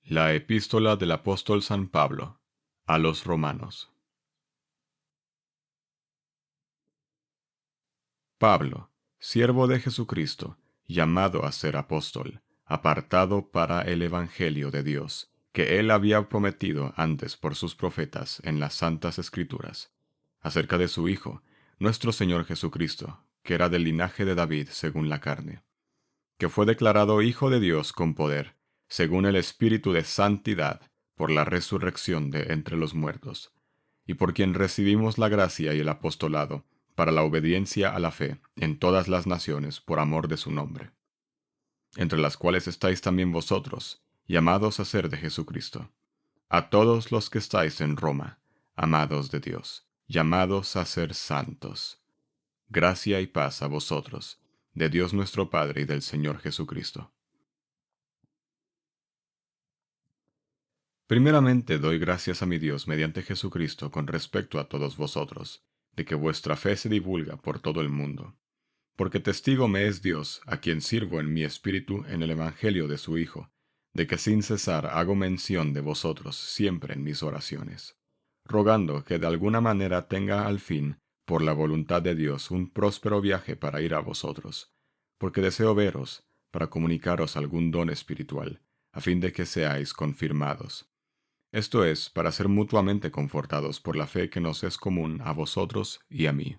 La epístola del apóstol San Pablo a los Romanos. Pablo, siervo de Jesucristo, llamado a ser apóstol, apartado para el Evangelio de Dios, que él había prometido antes por sus profetas en las Santas Escrituras, acerca de su Hijo, nuestro Señor Jesucristo, que era del linaje de David según la carne, que fue declarado Hijo de Dios con poder, según el Espíritu de santidad, por la resurrección de entre los muertos, y por quien recibimos la gracia y el apostolado, para la obediencia a la fe en todas las naciones por amor de su nombre, entre las cuales estáis también vosotros, llamados a ser de Jesucristo. A todos los que estáis en Roma, amados de Dios, llamados a ser santos. Gracia y paz a vosotros, de Dios nuestro Padre y del Señor Jesucristo. Primeramente doy gracias a mi Dios mediante Jesucristo con respecto a todos vosotros, de que vuestra fe se divulga por todo el mundo. Porque testigo me es Dios, a quien sirvo en mi espíritu en el Evangelio de su Hijo, de que sin cesar hago mención de vosotros siempre en mis oraciones, rogando que de alguna manera tenga al fin, por la voluntad de Dios, un próspero viaje para ir a vosotros, porque deseo veros, para comunicaros algún don espiritual, a fin de que seáis confirmados. Esto es, para ser mutuamente confortados por la fe que nos es común a vosotros y a mí.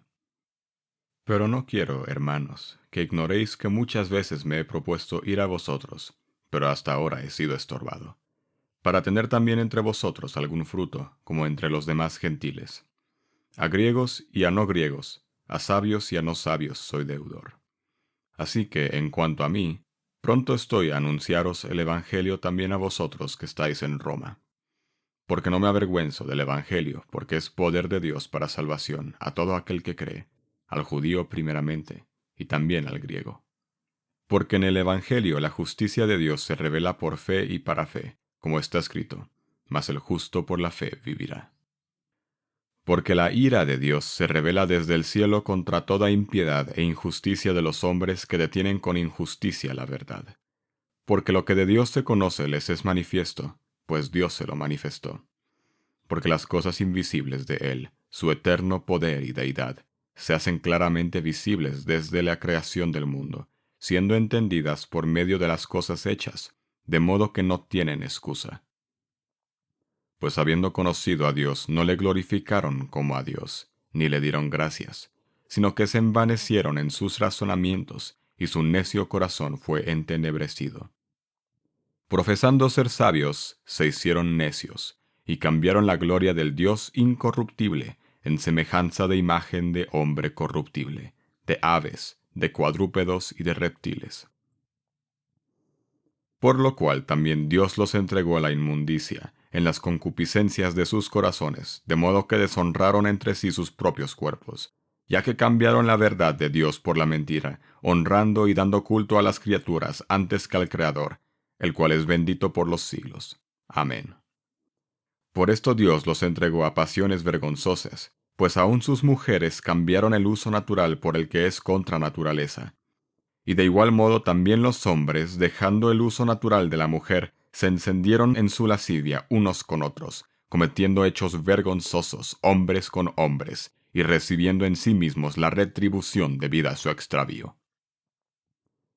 Pero no quiero, hermanos, que ignoréis que muchas veces me he propuesto ir a vosotros, pero hasta ahora he sido estorbado, para tener también entre vosotros algún fruto, como entre los demás gentiles. A griegos y a no griegos, a sabios y a no sabios soy deudor. Así que, en cuanto a mí, pronto estoy a anunciaros el Evangelio también a vosotros que estáis en Roma. Porque no me avergüenzo del Evangelio, porque es poder de Dios para salvación a todo aquel que cree, al judío primeramente, y también al griego. Porque en el Evangelio la justicia de Dios se revela por fe y para fe, como está escrito, mas el justo por la fe vivirá. Porque la ira de Dios se revela desde el cielo contra toda impiedad e injusticia de los hombres que detienen con injusticia la verdad. Porque lo que de Dios se conoce les es manifiesto, pues Dios se lo manifestó. Porque las cosas invisibles de Él, su eterno poder y deidad, se hacen claramente visibles desde la creación del mundo, siendo entendidas por medio de las cosas hechas, de modo que no tienen excusa. Pues habiendo conocido a Dios, no le glorificaron como a Dios, ni le dieron gracias, sino que se envanecieron en sus razonamientos, y su necio corazón fue entenebrecido. Profesando ser sabios, se hicieron necios, y cambiaron la gloria del Dios incorruptible en semejanza de imagen de hombre corruptible, de aves, de cuadrúpedos y de reptiles. Por lo cual también Dios los entregó a la inmundicia, en las concupiscencias de sus corazones, de modo que deshonraron entre sí sus propios cuerpos, ya que cambiaron la verdad de Dios por la mentira, honrando y dando culto a las criaturas antes que al Creador, el cual es bendito por los siglos. Amén. Por esto Dios los entregó a pasiones vergonzosas, pues aun sus mujeres cambiaron el uso natural por el que es contra naturaleza. Y de igual modo también los hombres, dejando el uso natural de la mujer, se encendieron en su lascivia unos con otros, cometiendo hechos vergonzosos hombres con hombres, y recibiendo en sí mismos la retribución debida a su extravío.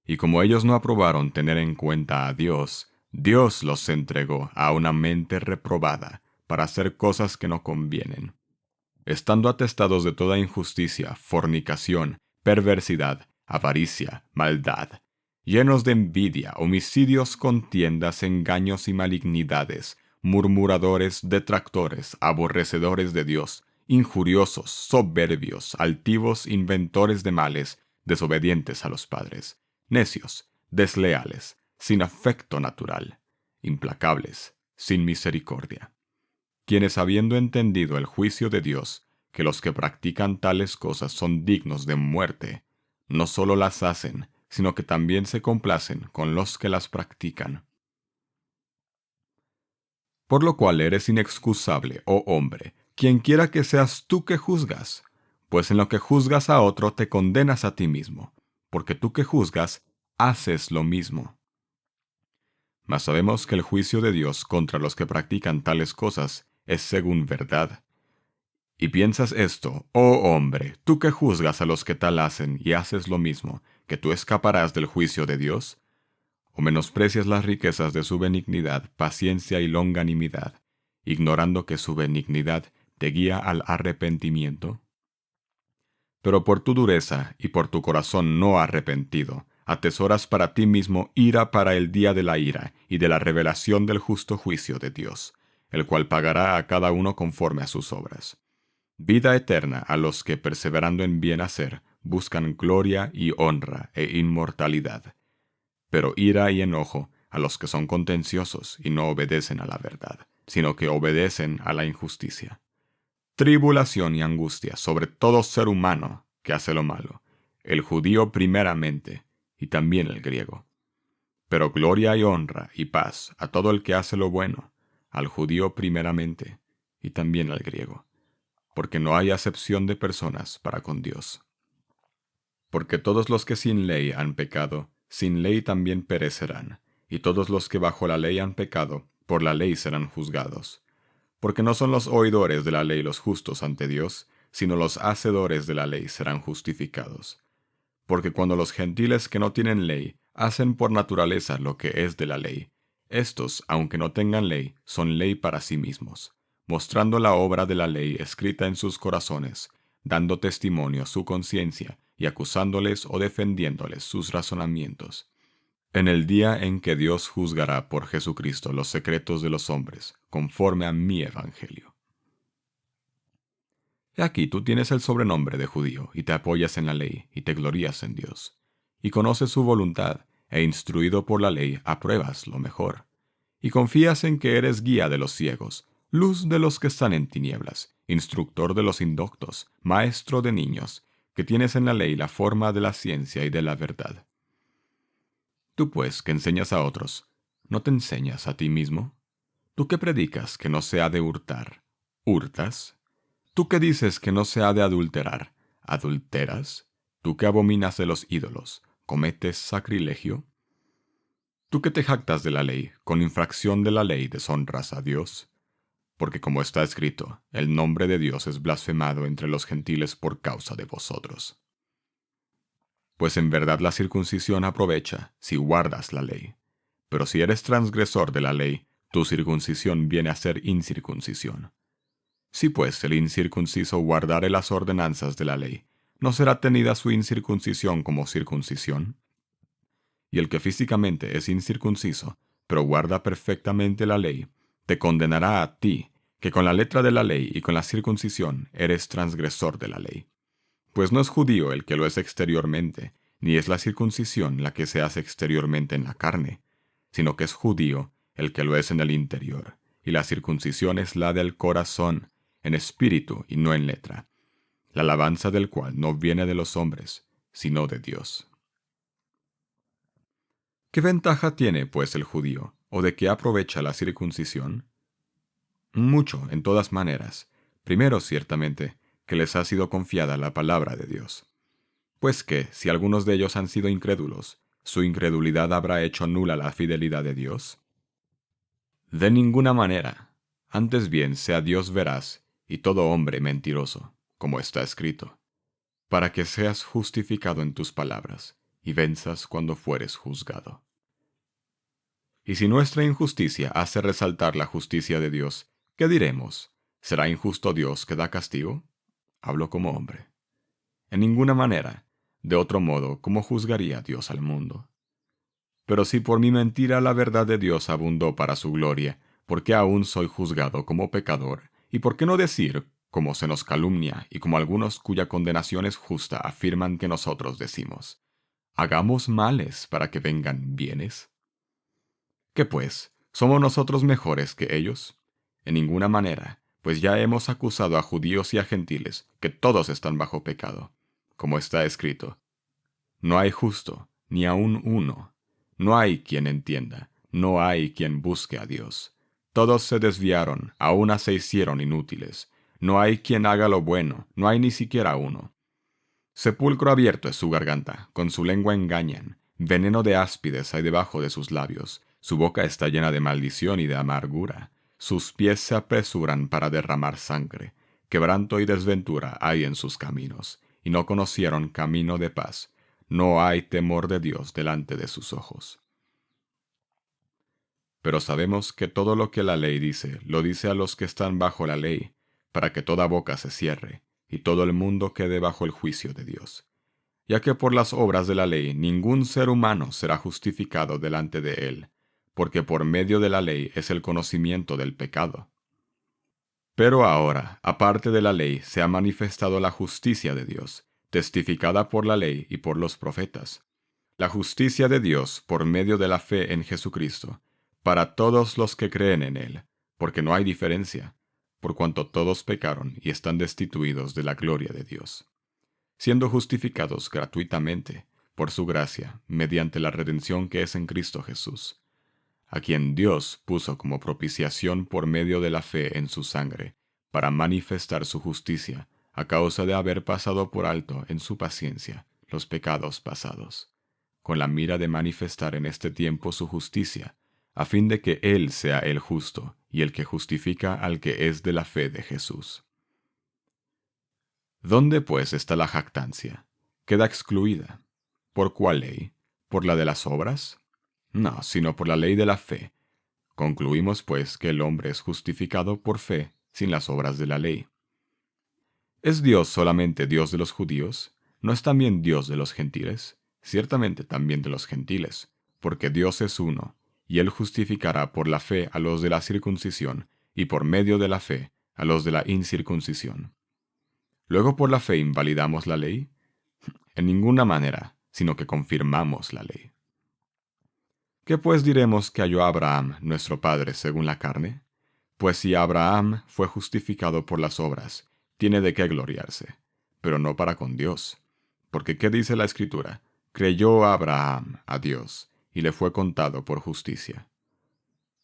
Y como ellos no aprobaron tener en cuenta a Dios, Dios los entregó a una mente reprobada para hacer cosas que no convienen, estando atestados de toda injusticia, fornicación, perversidad, avaricia, maldad, llenos de envidia, homicidios, contiendas, engaños y malignidades, murmuradores, detractores, aborrecedores de Dios, injuriosos, soberbios, altivos, inventores de males, desobedientes a los padres, necios, desleales, sin afecto natural, implacables, sin misericordia, quienes habiendo entendido el juicio de Dios, que los que practican tales cosas son dignos de muerte, no solo las hacen, sino que también se complacen con los que las practican. Por lo cual eres inexcusable, oh hombre, quienquiera que seas tú que juzgas, pues en lo que juzgas a otro te condenas a ti mismo, porque tú que juzgas, haces lo mismo. Mas sabemos que el juicio de Dios contra los que practican tales cosas es según verdad. Y piensas esto, oh hombre, tú que juzgas a los que tal hacen y haces lo mismo, que tú escaparás del juicio de Dios, o menosprecias las riquezas de su benignidad, paciencia y longanimidad, ignorando que su benignidad te guía al arrepentimiento. Pero por tu dureza y por tu corazón no arrepentido, atesoras para ti mismo ira para el día de la ira y de la revelación del justo juicio de Dios, el cual pagará a cada uno conforme a sus obras. Vida eterna a los que, perseverando en bien hacer, buscan gloria y honra e inmortalidad. Pero ira y enojo a los que son contenciosos y no obedecen a la verdad, sino que obedecen a la injusticia. Tribulación y angustia sobre todo ser humano que hace lo malo, el judío primeramente, y también el griego. Pero gloria y honra y paz a todo el que hace lo bueno, al judío primeramente, y también al griego, porque no hay acepción de personas para con Dios. Porque todos los que sin ley han pecado, sin ley también perecerán, y todos los que bajo la ley han pecado, por la ley serán juzgados. Porque no son los oidores de la ley los justos ante Dios, sino los hacedores de la ley serán justificados. Porque cuando los gentiles que no tienen ley hacen por naturaleza lo que es de la ley, éstos, aunque no tengan ley, son ley para sí mismos, mostrando la obra de la ley escrita en sus corazones, dando testimonio a su conciencia y acusándoles o defendiéndoles sus razonamientos. En el día en que Dios juzgará por Jesucristo los secretos de los hombres, conforme a mi evangelio. He aquí tú tienes el sobrenombre de judío, y te apoyas en la ley, y te glorías en Dios. Y conoces su voluntad, e instruido por la ley, apruebas lo mejor. Y confías en que eres guía de los ciegos, luz de los que están en tinieblas, instructor de los indoctos, maestro de niños, que tienes en la ley la forma de la ciencia y de la verdad. Tú pues, que enseñas a otros, ¿no te enseñas a ti mismo? Tú que predicas que no se ha de hurtar, ¿hurtas? Tú que dices que no se ha de adulterar, ¿adulteras? Tú que abominas de los ídolos, ¿cometes sacrilegio? Tú que te jactas de la ley, con infracción de la ley deshonras a Dios. Porque como está escrito, el nombre de Dios es blasfemado entre los gentiles por causa de vosotros. Pues en verdad la circuncisión aprovecha si guardas la ley. Pero si eres transgresor de la ley, tu circuncisión viene a ser incircuncisión. Si pues el incircunciso guardare las ordenanzas de la ley, ¿no será tenida su incircuncisión como circuncisión? Y el que físicamente es incircunciso, pero guarda perfectamente la ley, te condenará a ti, que con la letra de la ley y con la circuncisión eres transgresor de la ley. Pues no es judío el que lo es exteriormente, ni es la circuncisión la que se hace exteriormente en la carne, sino que es judío el que lo es en el interior, y la circuncisión es la del corazón, en espíritu y no en letra, la alabanza del cual no viene de los hombres, sino de Dios. ¿Qué ventaja tiene, pues, el judío, o de qué aprovecha la circuncisión? Mucho, en todas maneras. Primero, ciertamente, que les ha sido confiada la palabra de Dios. Pues que, si algunos de ellos han sido incrédulos, ¿su incredulidad habrá hecho nula la fidelidad de Dios? De ninguna manera. Antes bien sea Dios veraz y todo hombre mentiroso, como está escrito, para que seas justificado en tus palabras y venzas cuando fueres juzgado. Y si nuestra injusticia hace resaltar la justicia de Dios, ¿qué diremos? ¿Será injusto Dios que da castigo? Hablo como hombre. En ninguna manera. De otro modo, ¿cómo juzgaría Dios al mundo? Pero si por mi mentira la verdad de Dios abundó para su gloria, ¿por qué aún soy juzgado como pecador? ¿Y por qué no decir, como se nos calumnia y como algunos cuya condenación es justa afirman que nosotros decimos, hagamos males para que vengan bienes? ¿Qué pues? ¿Somos nosotros mejores que ellos? En ninguna manera, pues ya hemos acusado a judíos y a gentiles que todos están bajo pecado, como está escrito. No hay justo, ni aun uno. No hay quien entienda, no hay quien busque a Dios. Todos se desviaron, a una se hicieron inútiles. No hay quien haga lo bueno, no hay ni siquiera uno. Sepulcro abierto es su garganta, con su lengua engañan. Veneno de áspides hay debajo de sus labios. Su boca está llena de maldición y de amargura. Sus pies se apresuran para derramar sangre. Quebranto y desventura hay en sus caminos, y no conocieron camino de paz. No hay temor de Dios delante de sus ojos. Pero sabemos que todo lo que la ley dice, lo dice a los que están bajo la ley, para que toda boca se cierre, y todo el mundo quede bajo el juicio de Dios. Ya que por las obras de la ley ningún ser humano será justificado delante de él, porque por medio de la ley es el conocimiento del pecado. Pero ahora, aparte de la ley, se ha manifestado la justicia de Dios, testificada por la ley y por los profetas. La justicia de Dios por medio de la fe en Jesucristo, para todos los que creen en Él, porque no hay diferencia, por cuanto todos pecaron y están destituidos de la gloria de Dios, siendo justificados gratuitamente por su gracia, mediante la redención que es en Cristo Jesús, a quien Dios puso como propiciación por medio de la fe en su sangre, para manifestar su justicia, a causa de haber pasado por alto en su paciencia los pecados pasados, con la mira de manifestar en este tiempo su justicia, a fin de que Él sea el justo y el que justifica al que es de la fe de Jesús. ¿Dónde pues está la jactancia? Queda excluida. ¿Por cuál ley? ¿Por la de las obras? No, sino por la ley de la fe. Concluimos pues que el hombre es justificado por fe sin las obras de la ley. ¿Es Dios solamente Dios de los judíos? ¿No es también Dios de los gentiles? Ciertamente también de los gentiles, porque Dios es uno, y Él justificará por la fe a los de la circuncisión, y por medio de la fe a los de la incircuncisión. ¿Luego por la fe invalidamos la ley? En ninguna manera, sino que confirmamos la ley. ¿Qué pues diremos que halló Abraham, nuestro padre, según la carne? Pues si Abraham fue justificado por las obras, tiene de qué gloriarse, pero no para con Dios. Porque ¿qué dice la Escritura? Creyó Abraham a Dios, y le fue contado por justicia.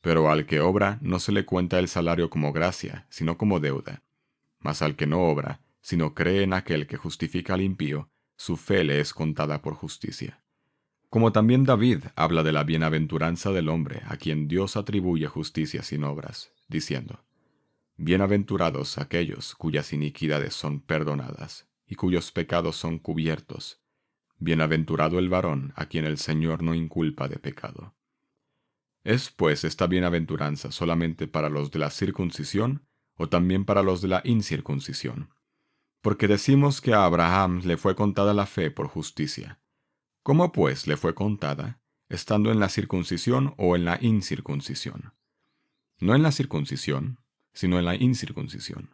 Pero al que obra no se le cuenta el salario como gracia, sino como deuda. Mas al que no obra, sino cree en aquel que justifica al impío, su fe le es contada por justicia. Como también David habla de la bienaventuranza del hombre a quien Dios atribuye justicia sin obras, diciendo: Bienaventurados aquellos cuyas iniquidades son perdonadas, y cuyos pecados son cubiertos. Bienaventurado el varón a quien el Señor no inculpa de pecado. ¿Es pues esta bienaventuranza solamente para los de la circuncisión, o también para los de la incircuncisión? Porque decimos que a Abraham le fue contada la fe por justicia. ¿Cómo pues le fue contada, estando en la circuncisión o en la incircuncisión? No en la circuncisión, sino en la incircuncisión.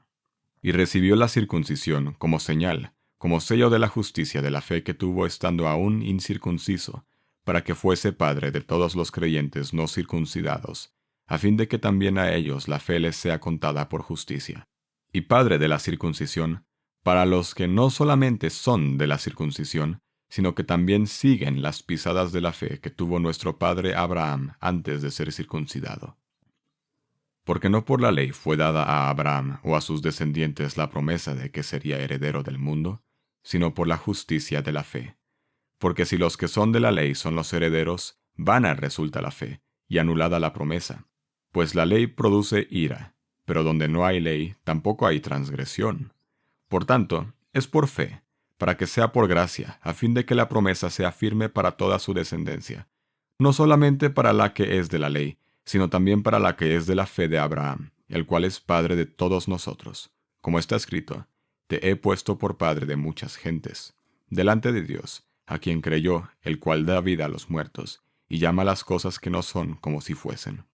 Y recibió la circuncisión como señal, como sello de la justicia de la fe que tuvo estando aún incircunciso, para que fuese padre de todos los creyentes no circuncidados, a fin de que también a ellos la fe les sea contada por justicia. Y padre de la circuncisión, para los que no solamente son de la circuncisión, sino que también siguen las pisadas de la fe que tuvo nuestro padre Abraham antes de ser circuncidado. Porque no por la ley fue dada a Abraham o a sus descendientes la promesa de que sería heredero del mundo, sino por la justicia de la fe. Porque si los que son de la ley son los herederos, vana resulta la fe, y anulada la promesa. Pues la ley produce ira, pero donde no hay ley, tampoco hay transgresión. Por tanto, es por fe, para que sea por gracia, a fin de que la promesa sea firme para toda su descendencia, no solamente para la que es de la ley, sino también para la que es de la fe de Abraham, el cual es padre de todos nosotros. Como está escrito: Te he puesto por padre de muchas gentes, delante de Dios, a quien creyó, el cual da vida a los muertos, y llama las cosas que no son como si fuesen.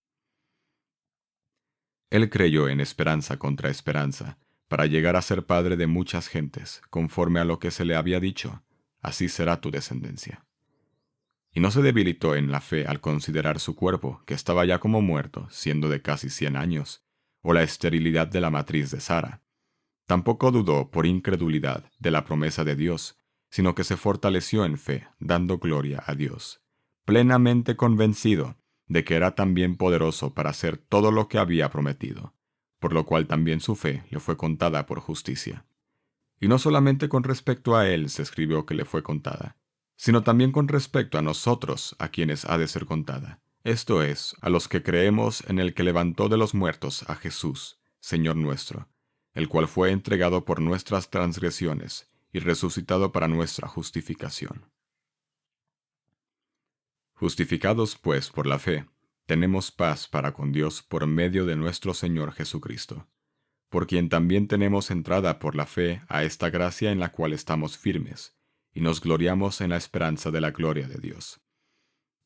Él creyó en esperanza contra esperanza, para llegar a ser padre de muchas gentes, conforme a lo que se le había dicho: Así será tu descendencia. Y no se debilitó en la fe al considerar su cuerpo, que estaba ya como muerto, siendo de casi 100 años, o la esterilidad de la matriz de Sara. Tampoco dudó por incredulidad de la promesa de Dios, sino que se fortaleció en fe, dando gloria a Dios, plenamente convencido de que era también poderoso para hacer todo lo que había prometido, por lo cual también su fe le fue contada por justicia. Y no solamente con respecto a él se escribió que le fue contada, sino también con respecto a nosotros a quienes ha de ser contada, esto es, a los que creemos en el que levantó de los muertos a Jesús, Señor nuestro, el cual fue entregado por nuestras transgresiones y resucitado para nuestra justificación. Justificados, pues, por la fe, tenemos paz para con Dios por medio de nuestro Señor Jesucristo, por quien también tenemos entrada por la fe a esta gracia en la cual estamos firmes, y nos gloriamos en la esperanza de la gloria de Dios.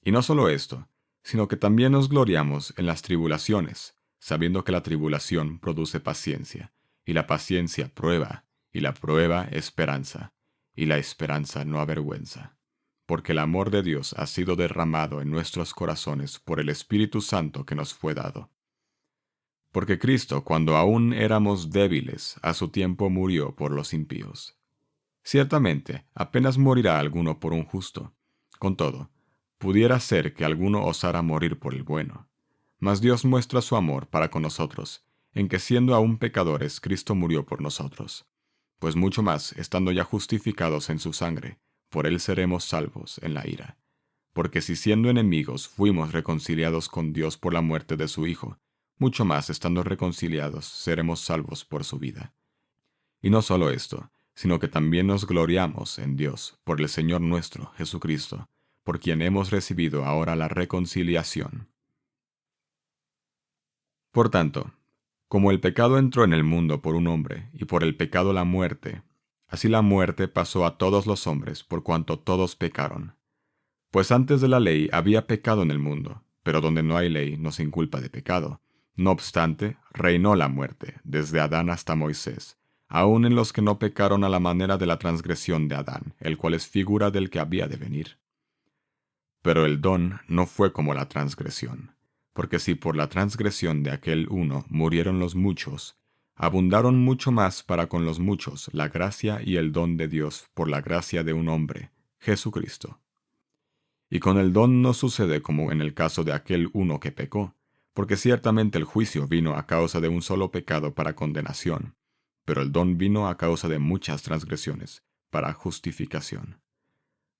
Y no solo esto, sino que también nos gloriamos en las tribulaciones, sabiendo que la tribulación produce paciencia, y la paciencia prueba, y la prueba esperanza, y la esperanza no avergüenza. Porque el amor de Dios ha sido derramado en nuestros corazones por el Espíritu Santo que nos fue dado. Porque Cristo, cuando aún éramos débiles, a su tiempo murió por los impíos. Ciertamente, apenas morirá alguno por un justo. Con todo, pudiera ser que alguno osara morir por el bueno. Mas Dios muestra su amor para con nosotros, en que siendo aún pecadores, Cristo murió por nosotros. Pues mucho más, estando ya justificados en su sangre, por él seremos salvos en la ira. Porque si siendo enemigos fuimos reconciliados con Dios por la muerte de su Hijo, mucho más estando reconciliados seremos salvos por su vida. Y no solo esto, sino que también nos gloriamos en Dios por el Señor nuestro Jesucristo, por quien hemos recibido ahora la reconciliación. Por tanto, como el pecado entró en el mundo por un hombre, y por el pecado la muerte, así la muerte pasó a todos los hombres por cuanto todos pecaron. Pues antes de la ley había pecado en el mundo, pero donde no hay ley no se inculpa de pecado. No obstante, reinó la muerte, desde Adán hasta Moisés, aun en los que no pecaron a la manera de la transgresión de Adán, el cual es figura del que había de venir. Pero el don no fue como la transgresión, porque si por la transgresión de aquel uno murieron los muchos, abundaron mucho más para con los muchos la gracia y el don de Dios por la gracia de un hombre, Jesucristo. Y con el don no sucede como en el caso de aquel uno que pecó, porque ciertamente el juicio vino a causa de un solo pecado para condenación, pero el don vino a causa de muchas transgresiones, para justificación.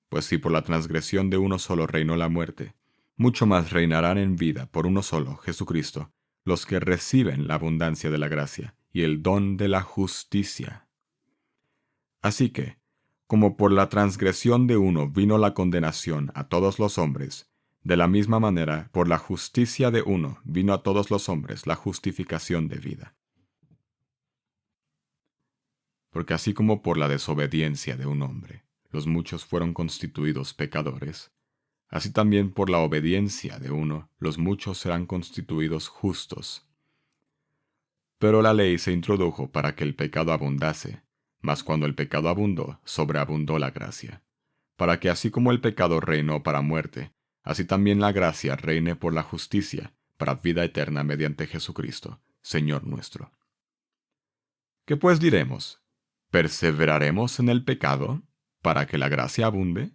Pues si por la transgresión de uno solo reinó la muerte, mucho más reinarán en vida por uno solo, Jesucristo, los que reciben la abundancia de la gracia y el don de la justicia. Así que, como por la transgresión de uno vino la condenación a todos los hombres, de la misma manera, por la justicia de uno vino a todos los hombres la justificación de vida. Porque así como por la desobediencia de un hombre, los muchos fueron constituidos pecadores, así también por la obediencia de uno, los muchos serán constituidos justos. Pero la ley se introdujo para que el pecado abundase, mas cuando el pecado abundó, sobreabundó la gracia, para que así como el pecado reinó para muerte, así también la gracia reine por la justicia, para vida eterna mediante Jesucristo, Señor nuestro. ¿Qué pues diremos? ¿Perseveraremos en el pecado para que la gracia abunde?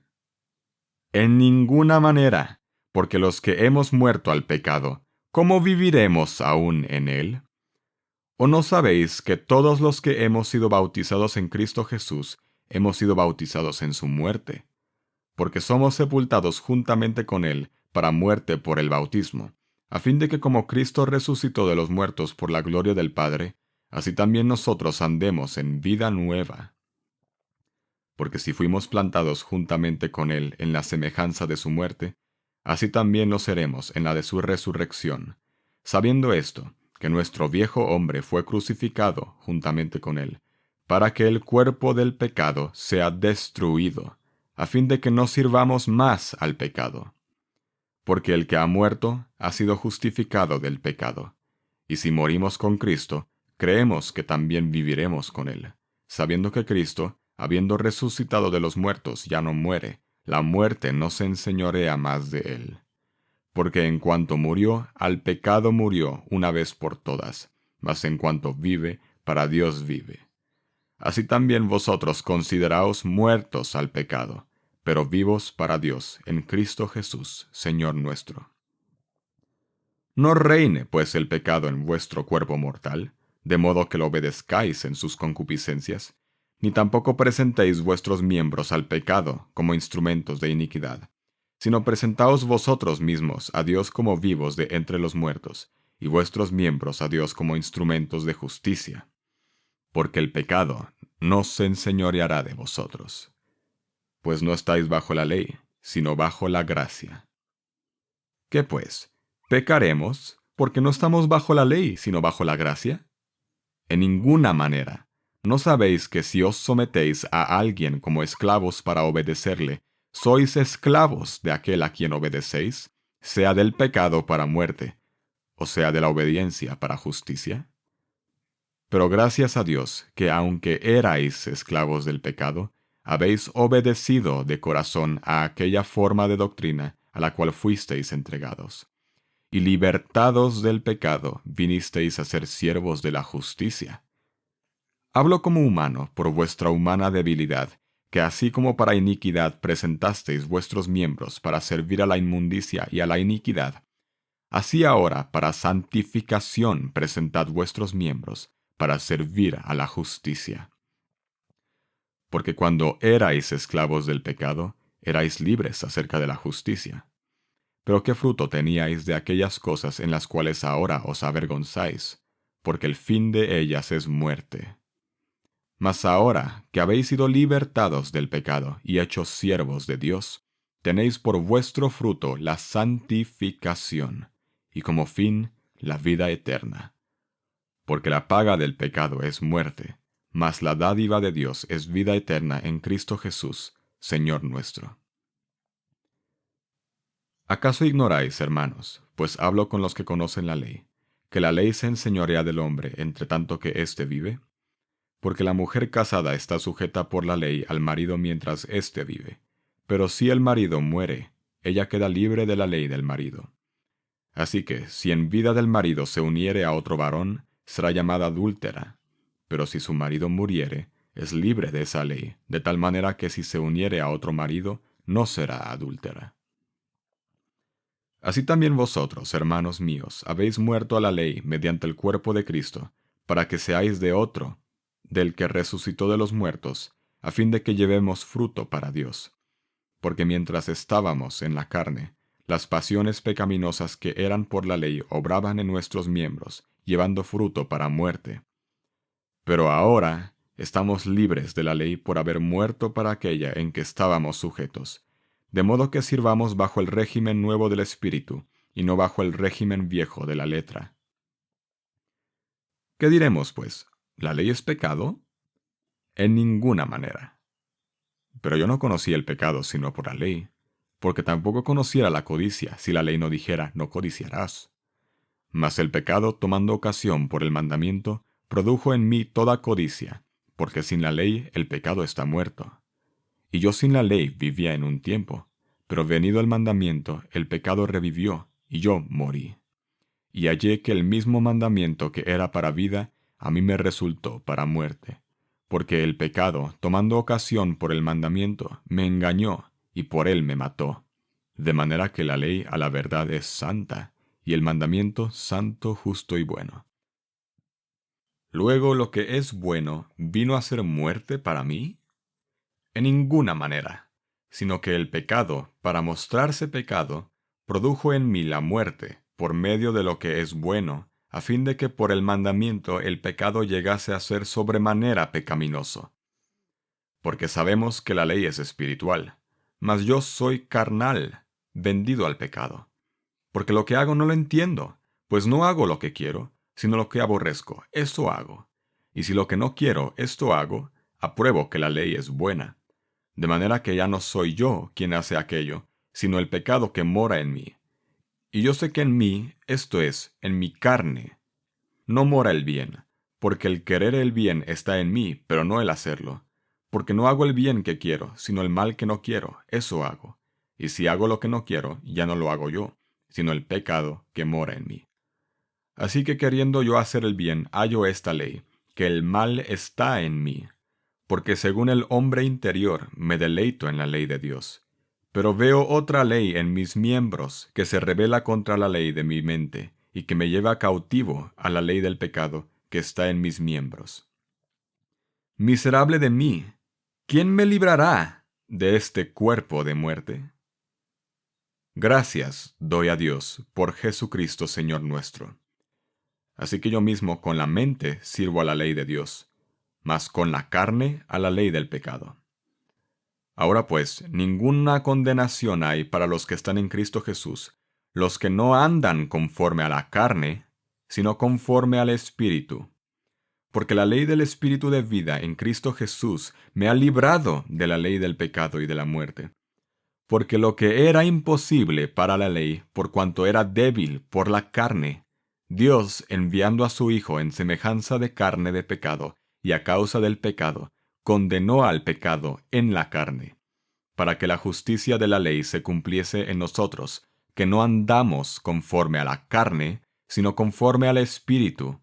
En ninguna manera, porque los que hemos muerto al pecado, ¿cómo viviremos aún en él? ¿O no sabéis que todos los que hemos sido bautizados en Cristo Jesús, hemos sido bautizados en su muerte? Porque somos sepultados juntamente con él para muerte por el bautismo, a fin de que como Cristo resucitó de los muertos por la gloria del Padre, así también nosotros andemos en vida nueva. Porque si fuimos plantados juntamente con él en la semejanza de su muerte, así también lo seremos en la de su resurrección, sabiendo esto, que nuestro viejo hombre fue crucificado juntamente con él, para que el cuerpo del pecado sea destruido, a fin de que no sirvamos más al pecado. Porque el que ha muerto ha sido justificado del pecado. Y si morimos con Cristo, creemos que también viviremos con él, sabiendo que Cristo, habiendo resucitado de los muertos, ya no muere, la muerte no se enseñorea más de él. Porque en cuanto murió, al pecado murió una vez por todas, mas en cuanto vive, para Dios vive. Así también vosotros consideraos muertos al pecado, pero vivos para Dios en Cristo Jesús, Señor nuestro. No reine, pues, el pecado en vuestro cuerpo mortal, de modo que lo obedezcáis en sus concupiscencias, ni tampoco presentéis vuestros miembros al pecado como instrumentos de iniquidad, sino presentaos vosotros mismos a Dios como vivos de entre los muertos, y vuestros miembros a Dios como instrumentos de justicia. Porque el pecado no se enseñoreará de vosotros, pues no estáis bajo la ley, sino bajo la gracia. ¿Qué pues? ¿Pecaremos porque no estamos bajo la ley, sino bajo la gracia? En ninguna manera. ¿No sabéis que si os sometéis a alguien como esclavos para obedecerle, sois esclavos de aquel a quien obedecéis, sea del pecado para muerte, o sea de la obediencia para justicia? Pero gracias a Dios que aunque erais esclavos del pecado, habéis obedecido de corazón a aquella forma de doctrina a la cual fuisteis entregados. Y libertados del pecado, vinisteis a ser siervos de la justicia. Hablo como humano por vuestra humana debilidad, que así como para iniquidad presentasteis vuestros miembros para servir a la inmundicia y a la iniquidad, así ahora para santificación presentad vuestros miembros para servir a la justicia. Porque cuando erais esclavos del pecado, erais libres acerca de la justicia. Pero ¿qué fruto teníais de aquellas cosas en las cuales ahora os avergonzáis? Porque el fin de ellas es muerte. Mas ahora que habéis sido libertados del pecado y hechos siervos de Dios, tenéis por vuestro fruto la santificación, y como fin la vida eterna. Porque la paga del pecado es muerte, mas la dádiva de Dios es vida eterna en Cristo Jesús, Señor nuestro. ¿Acaso ignoráis, hermanos, pues hablo con los que conocen la ley, que la ley se enseñorea del hombre entre tanto que éste vive? Porque la mujer casada está sujeta por la ley al marido mientras éste vive. Pero si el marido muere, ella queda libre de la ley del marido. Así que, si en vida del marido se uniere a otro varón, será llamada adúltera. Pero si su marido muriere, es libre de esa ley, de tal manera que si se uniere a otro marido, no será adúltera. Así también vosotros, hermanos míos, habéis muerto a la ley mediante el cuerpo de Cristo, para que seáis de otro, del que resucitó de los muertos, a fin de que llevemos fruto para Dios. Porque mientras estábamos en la carne, las pasiones pecaminosas que eran por la ley obraban en nuestros miembros, llevando fruto para muerte. Pero ahora estamos libres de la ley por haber muerto para aquella en que estábamos sujetos, de modo que sirvamos bajo el régimen nuevo del Espíritu, y no bajo el régimen viejo de la letra. ¿Qué diremos, pues? ¿La ley es pecado? En ninguna manera. Pero yo no conocía el pecado sino por la ley, porque tampoco conociera la codicia si la ley no dijera no codiciarás. Mas el pecado, tomando ocasión por el mandamiento, produjo en mí toda codicia, porque sin la ley el pecado está muerto. Y yo sin la ley vivía en un tiempo, pero venido el mandamiento, el pecado revivió, y yo morí. Y hallé que el mismo mandamiento que era para vida, a mí me resultó para muerte. Porque el pecado, tomando ocasión por el mandamiento, me engañó, y por él me mató. De manera que la ley a la verdad es santa, y el mandamiento santo, justo y bueno. Luego lo que es bueno, ¿vino a ser muerte para mí? En ninguna manera, sino que el pecado, para mostrarse pecado, produjo en mí la muerte, por medio de lo que es bueno, a fin de que por el mandamiento el pecado llegase a ser sobremanera pecaminoso. Porque sabemos que la ley es espiritual, mas yo soy carnal, vendido al pecado. Porque lo que hago no lo entiendo, pues no hago lo que quiero, sino lo que aborrezco, eso hago. Y si lo que no quiero, esto hago, apruebo que la ley es buena. De manera que ya no soy yo quien hace aquello, sino el pecado que mora en mí. Y yo sé que en mí, esto es, en mi carne, no mora el bien, porque el querer el bien está en mí, pero no el hacerlo. Porque no hago el bien que quiero, sino el mal que no quiero, eso hago. Y si hago lo que no quiero, ya no lo hago yo, sino el pecado que mora en mí. Así que queriendo yo hacer el bien, hallo esta ley, que el mal está en mí. Porque según el hombre interior me deleito en la ley de Dios. Pero veo otra ley en mis miembros que se rebela contra la ley de mi mente y que me lleva cautivo a la ley del pecado que está en mis miembros. Miserable de mí, ¿quién me librará de este cuerpo de muerte? Gracias doy a Dios por Jesucristo Señor nuestro. Así que yo mismo con la mente sirvo a la ley de Dios, mas con la carne a la ley del pecado. Ahora pues, ninguna condenación hay para los que están en Cristo Jesús, los que no andan conforme a la carne, sino conforme al Espíritu. Porque la ley del Espíritu de vida en Cristo Jesús me ha librado de la ley del pecado y de la muerte. Porque lo que era imposible para la ley, por cuanto era débil por la carne, Dios, enviando a su Hijo en semejanza de carne de pecado, y a causa del pecado, condenó al pecado en la carne, para que la justicia de la ley se cumpliese en nosotros, que no andamos conforme a la carne, sino conforme al Espíritu.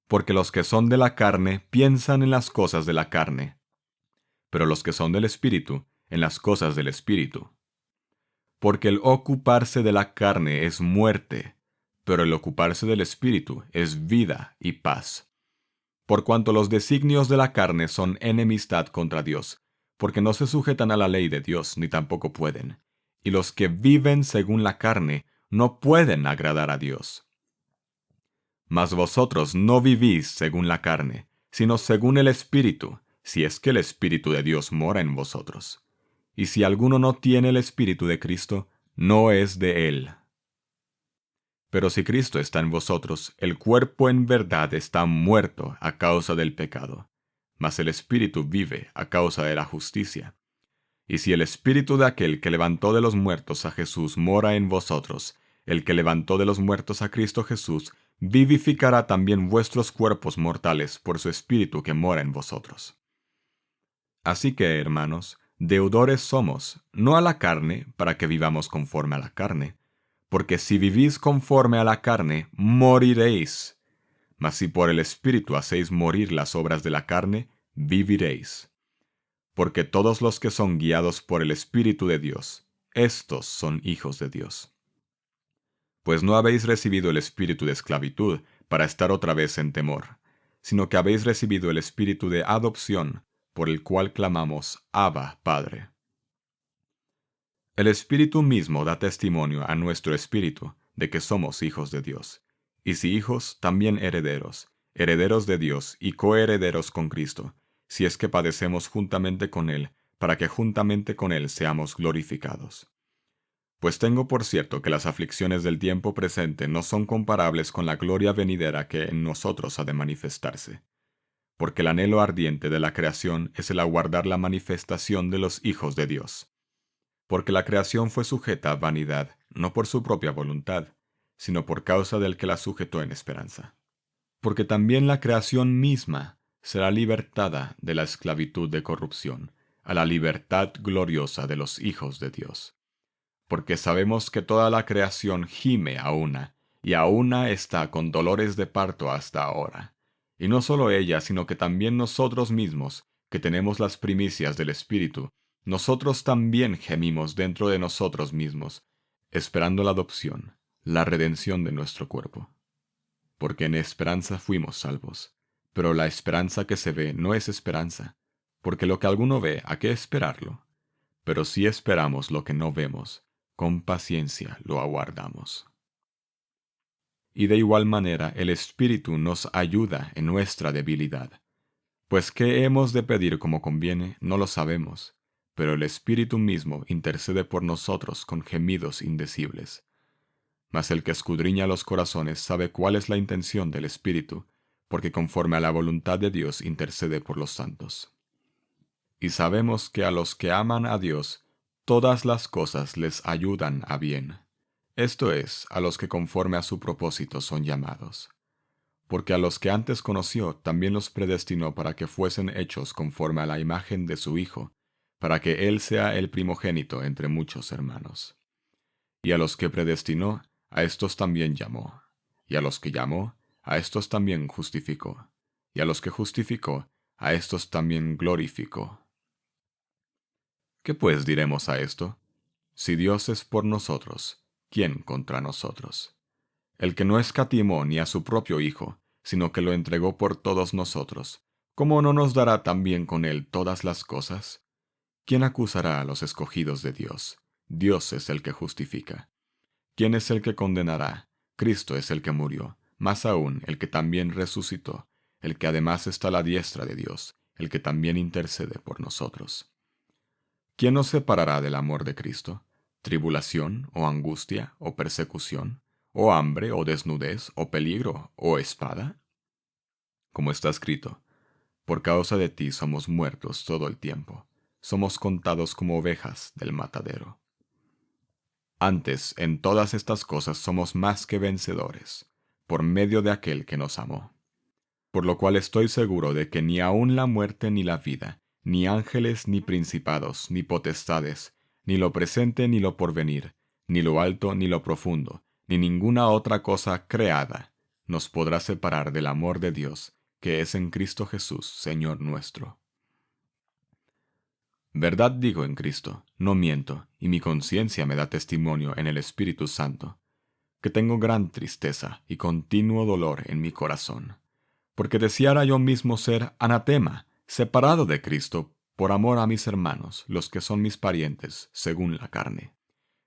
Porque los que son de la carne piensan en las cosas de la carne, pero los que son del Espíritu, en las cosas del Espíritu. Porque el ocuparse de la carne es muerte, pero el ocuparse del Espíritu es vida y paz. Por cuanto los designios de la carne son enemistad contra Dios, porque no se sujetan a la ley de Dios, ni tampoco pueden. Y los que viven según la carne no pueden agradar a Dios. Mas vosotros no vivís según la carne, sino según el Espíritu, si es que el Espíritu de Dios mora en vosotros. Y si alguno no tiene el Espíritu de Cristo, no es de él. Pero si Cristo está en vosotros, el cuerpo en verdad está muerto a causa del pecado, mas el Espíritu vive a causa de la justicia. Y si el Espíritu de aquel que levantó de los muertos a Jesús mora en vosotros, el que levantó de los muertos a Cristo Jesús, vivificará también vuestros cuerpos mortales por su Espíritu que mora en vosotros. Así que, hermanos, deudores somos, no a la carne, para que vivamos conforme a la carne, porque si vivís conforme a la carne, moriréis. Mas si por el Espíritu hacéis morir las obras de la carne, viviréis. Porque todos los que son guiados por el Espíritu de Dios, estos son hijos de Dios. Pues no habéis recibido el espíritu de esclavitud para estar otra vez en temor, sino que habéis recibido el espíritu de adopción, por el cual clamamos, Abba, Padre. El Espíritu mismo da testimonio a nuestro espíritu de que somos hijos de Dios, y si hijos, también herederos, herederos de Dios y coherederos con Cristo, si es que padecemos juntamente con Él, para que juntamente con Él seamos glorificados. Pues tengo por cierto que las aflicciones del tiempo presente no son comparables con la gloria venidera que en nosotros ha de manifestarse. Porque el anhelo ardiente de la creación es el aguardar la manifestación de los hijos de Dios. Porque la creación fue sujeta a vanidad, no por su propia voluntad, sino por causa del que la sujetó en esperanza. Porque también la creación misma será libertada de la esclavitud de corrupción, a la libertad gloriosa de los hijos de Dios. Porque sabemos que toda la creación gime a una, y a una está con dolores de parto hasta ahora. Y no solo ella, sino que también nosotros mismos, que tenemos las primicias del Espíritu, nosotros también gemimos dentro de nosotros mismos, esperando la adopción, la redención de nuestro cuerpo. Porque en esperanza fuimos salvos. Pero la esperanza que se ve no es esperanza, porque lo que alguno ve, ¿a qué esperarlo? Pero si esperamos lo que no vemos, con paciencia lo aguardamos. Y de igual manera el Espíritu nos ayuda en nuestra debilidad. Pues qué hemos de pedir como conviene, no lo sabemos, pero el Espíritu mismo intercede por nosotros con gemidos indecibles. Mas el que escudriña los corazones sabe cuál es la intención del Espíritu, porque conforme a la voluntad de Dios intercede por los santos. Y sabemos que a los que aman a Dios, todas las cosas les ayudan a bien. Esto es, a los que conforme a su propósito son llamados. Porque a los que antes conoció, también los predestinó para que fuesen hechos conforme a la imagen de su Hijo, para que Él sea el primogénito entre muchos hermanos. Y a los que predestinó, a estos también llamó. Y a los que llamó, a estos también justificó. Y a los que justificó, a estos también glorificó. ¿Qué pues diremos a esto? Si Dios es por nosotros, ¿quién contra nosotros? El que no escatimó ni a su propio Hijo, sino que lo entregó por todos nosotros, ¿cómo no nos dará también con él todas las cosas? ¿Quién acusará a los escogidos de Dios? Dios es el que justifica. ¿Quién es el que condenará? Cristo es el que murió, más aún el que también resucitó, el que además está a la diestra de Dios, el que también intercede por nosotros. ¿Quién nos separará del amor de Cristo? ¿Tribulación, o angustia, o persecución, o hambre, o desnudez, o peligro, o espada? Como está escrito, por causa de ti somos muertos todo el tiempo, somos contados como ovejas del matadero. Antes, en todas estas cosas somos más que vencedores, por medio de aquel que nos amó. Por lo cual estoy seguro de que ni aun la muerte ni la vida, ni ángeles ni principados, ni potestades, ni lo presente ni lo porvenir, ni lo alto ni lo profundo, ni ninguna otra cosa creada, nos podrá separar del amor de Dios, que es en Cristo Jesús, Señor nuestro. Verdad digo en Cristo, no miento, y mi conciencia me da testimonio en el Espíritu Santo, que tengo gran tristeza y continuo dolor en mi corazón, porque deseara yo mismo ser anatema, separado de Cristo, por amor a mis hermanos, los que son mis parientes, según la carne,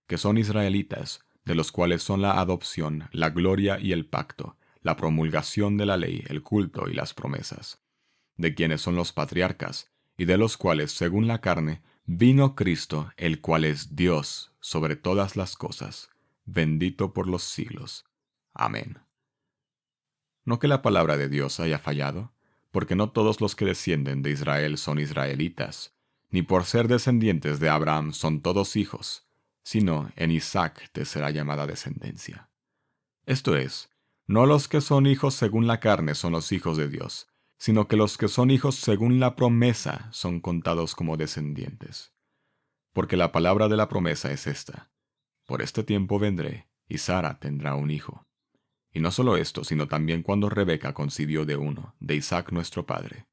que son israelitas, de los cuales son la adopción, la gloria y el pacto, la promulgación de la ley, el culto y las promesas, de quienes son los patriarcas, y de los cuales, según la carne, vino Cristo, el cual es Dios sobre todas las cosas, bendito por los siglos. Amén. No que la palabra de Dios haya fallado, porque no todos los que descienden de Israel son israelitas, ni por ser descendientes de Abraham son todos hijos, sino en Isaac te será llamada descendencia. Esto es, no los que son hijos según la carne son los hijos de Dios, sino que los que son hijos según la promesa son contados como descendientes. Porque la palabra de la promesa es esta: por este tiempo vendré, y Sara tendrá un hijo. Y no solo esto, sino también cuando Rebeca concibió de uno, de Isaac nuestro padre,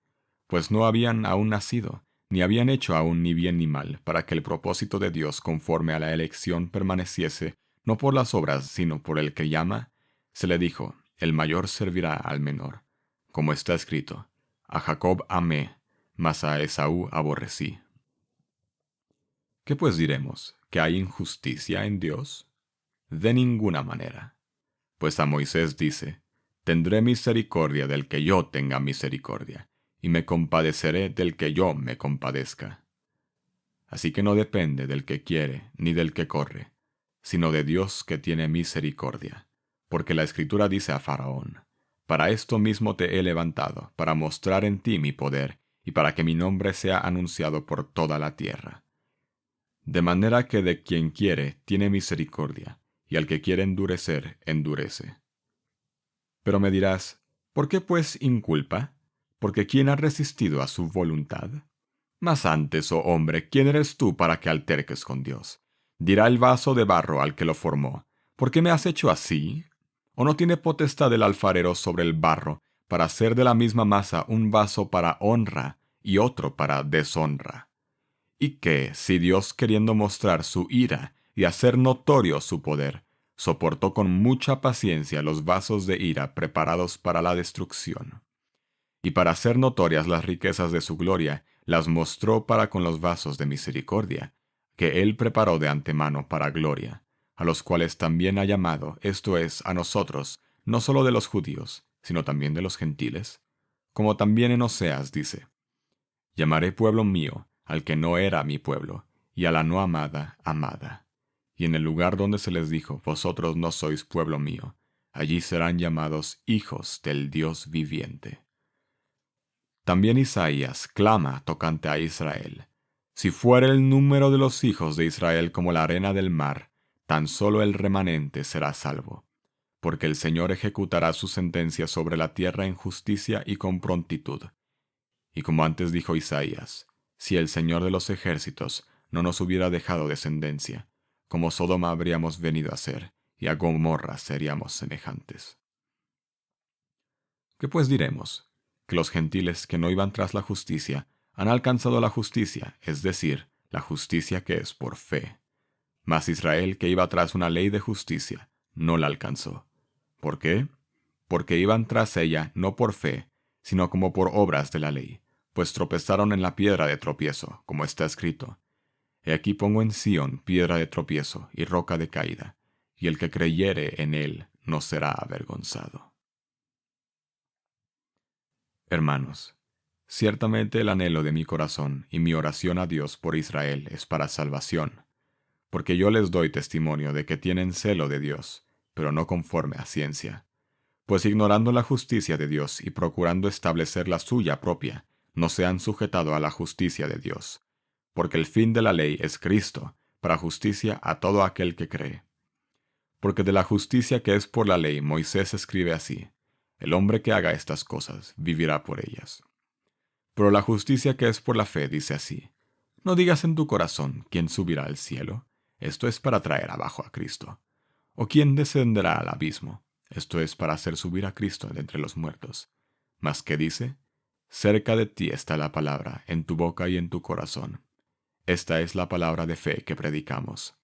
pues no habían aún nacido, ni habían hecho aún ni bien ni mal, para que el propósito de Dios conforme a la elección permaneciese, no por las obras, sino por el que llama. Se le dijo, el mayor servirá al menor. Como está escrito, a Jacob amé, mas a Esaú aborrecí. ¿Qué pues diremos? ¿Que hay injusticia en Dios? De ninguna manera. Pues a Moisés dice, tendré misericordia del que yo tenga misericordia, y me compadeceré del que yo me compadezca. Así que no depende del que quiere ni del que corre, sino de Dios que tiene misericordia. Porque la Escritura dice a Faraón, para esto mismo te he levantado, para mostrar en ti mi poder, y para que mi nombre sea anunciado por toda la tierra. De manera que de quien quiere tiene misericordia, y al que quiere endurecer, endurece. Pero me dirás, ¿por qué pues inculpa? Porque ¿quién ha resistido a su voluntad? Mas antes, oh hombre, ¿quién eres tú para que alterques con Dios? Dirá el vaso de barro al que lo formó, ¿por qué me has hecho así? ¿O no tiene potestad el alfarero sobre el barro, para hacer de la misma masa un vaso para honra y otro para deshonra? Y que, si Dios, queriendo mostrar su ira y hacer notorio su poder, soportó con mucha paciencia los vasos de ira preparados para la destrucción, y para hacer notorias las riquezas de su gloria, las mostró para con los vasos de misericordia, que él preparó de antemano para gloria, a los cuales también ha llamado, esto es, a nosotros, no solo de los judíos, sino también de los gentiles, como también en Oseas dice, llamaré pueblo mío al que no era mi pueblo, y a la no amada, amada. Y en el lugar donde se les dijo, vosotros no sois pueblo mío, allí serán llamados hijos del Dios viviente. También Isaías clama tocante a Israel. Si fuera el número de los hijos de Israel como la arena del mar, tan solo el remanente será salvo. Porque el Señor ejecutará su sentencia sobre la tierra en justicia y con prontitud. Y como antes dijo Isaías, si el Señor de los ejércitos no nos hubiera dejado descendencia, como Sodoma habríamos venido a ser, y a Gomorra seríamos semejantes. ¿Qué pues diremos? Que los gentiles que no iban tras la justicia han alcanzado la justicia, es decir, la justicia que es por fe. Mas Israel, que iba tras una ley de justicia, no la alcanzó. ¿Por qué? Porque iban tras ella no por fe, sino como por obras de la ley, pues tropezaron en la piedra de tropiezo, como está escrito. He aquí pongo en Sión piedra de tropiezo y roca de caída, y el que creyere en él no será avergonzado. Hermanos, ciertamente el anhelo de mi corazón y mi oración a Dios por Israel es para salvación, porque yo les doy testimonio de que tienen celo de Dios, pero no conforme a ciencia. Pues ignorando la justicia de Dios y procurando establecer la suya propia, no se han sujetado a la justicia de Dios, porque el fin de la ley es Cristo, para justicia a todo aquel que cree. Porque de la justicia que es por la ley Moisés escribe así: el hombre que haga estas cosas vivirá por ellas. Pero la justicia que es por la fe dice así: no digas en tu corazón quién subirá al cielo, esto es para traer abajo a Cristo, o quién descenderá al abismo, esto es para hacer subir a Cristo de entre los muertos. Mas que dice: cerca de ti está la palabra, en tu boca y en tu corazón. Esta es la palabra de fe que predicamos: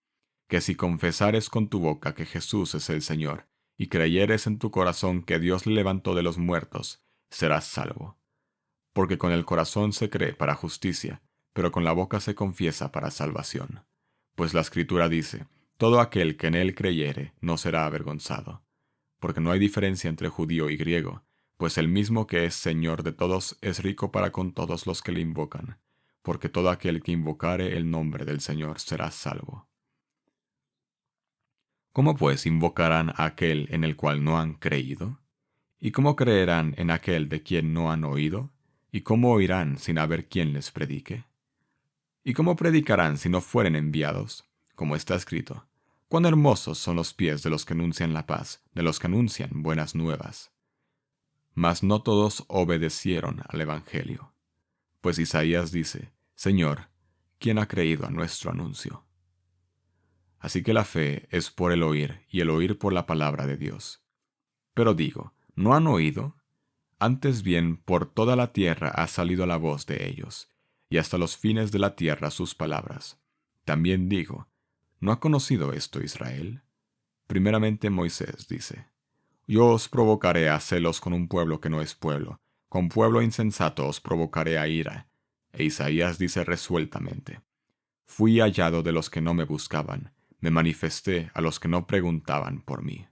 que si confesares con tu boca que Jesús es el Señor, y creyeres en tu corazón que Dios le levantó de los muertos, serás salvo. Porque con el corazón se cree para justicia, pero con la boca se confiesa para salvación. Pues la Escritura dice: todo aquel que en él creyere no será avergonzado. Porque no hay diferencia entre judío y griego, pues el mismo que es Señor de todos es rico para con todos los que le invocan, porque todo aquel que invocare el nombre del Señor será salvo. ¿Cómo pues invocarán a aquel en el cual no han creído? ¿Y cómo creerán en aquel de quien no han oído? ¿Y cómo oirán sin haber quien les predique? ¿Y cómo predicarán si no fueren enviados? Como está escrito: cuán hermosos son los pies de los que anuncian la paz, de los que anuncian buenas nuevas. Mas no todos obedecieron al Evangelio. Pues Isaías dice: Señor, ¿quién ha creído a nuestro anuncio? Así que la fe es por el oír, y el oír por la palabra de Dios. Pero digo, ¿no han oído? Antes bien, por toda la tierra ha salido la voz de ellos, y hasta los fines de la tierra sus palabras. También digo, ¿no ha conocido esto Israel? Primeramente Moisés dice: yo os provocaré a celos con un pueblo que no es pueblo, con pueblo insensato os provocaré a ira. E Isaías dice resueltamente: fui hallado de los que no me buscaban, me manifesté a los que no preguntaban por mí.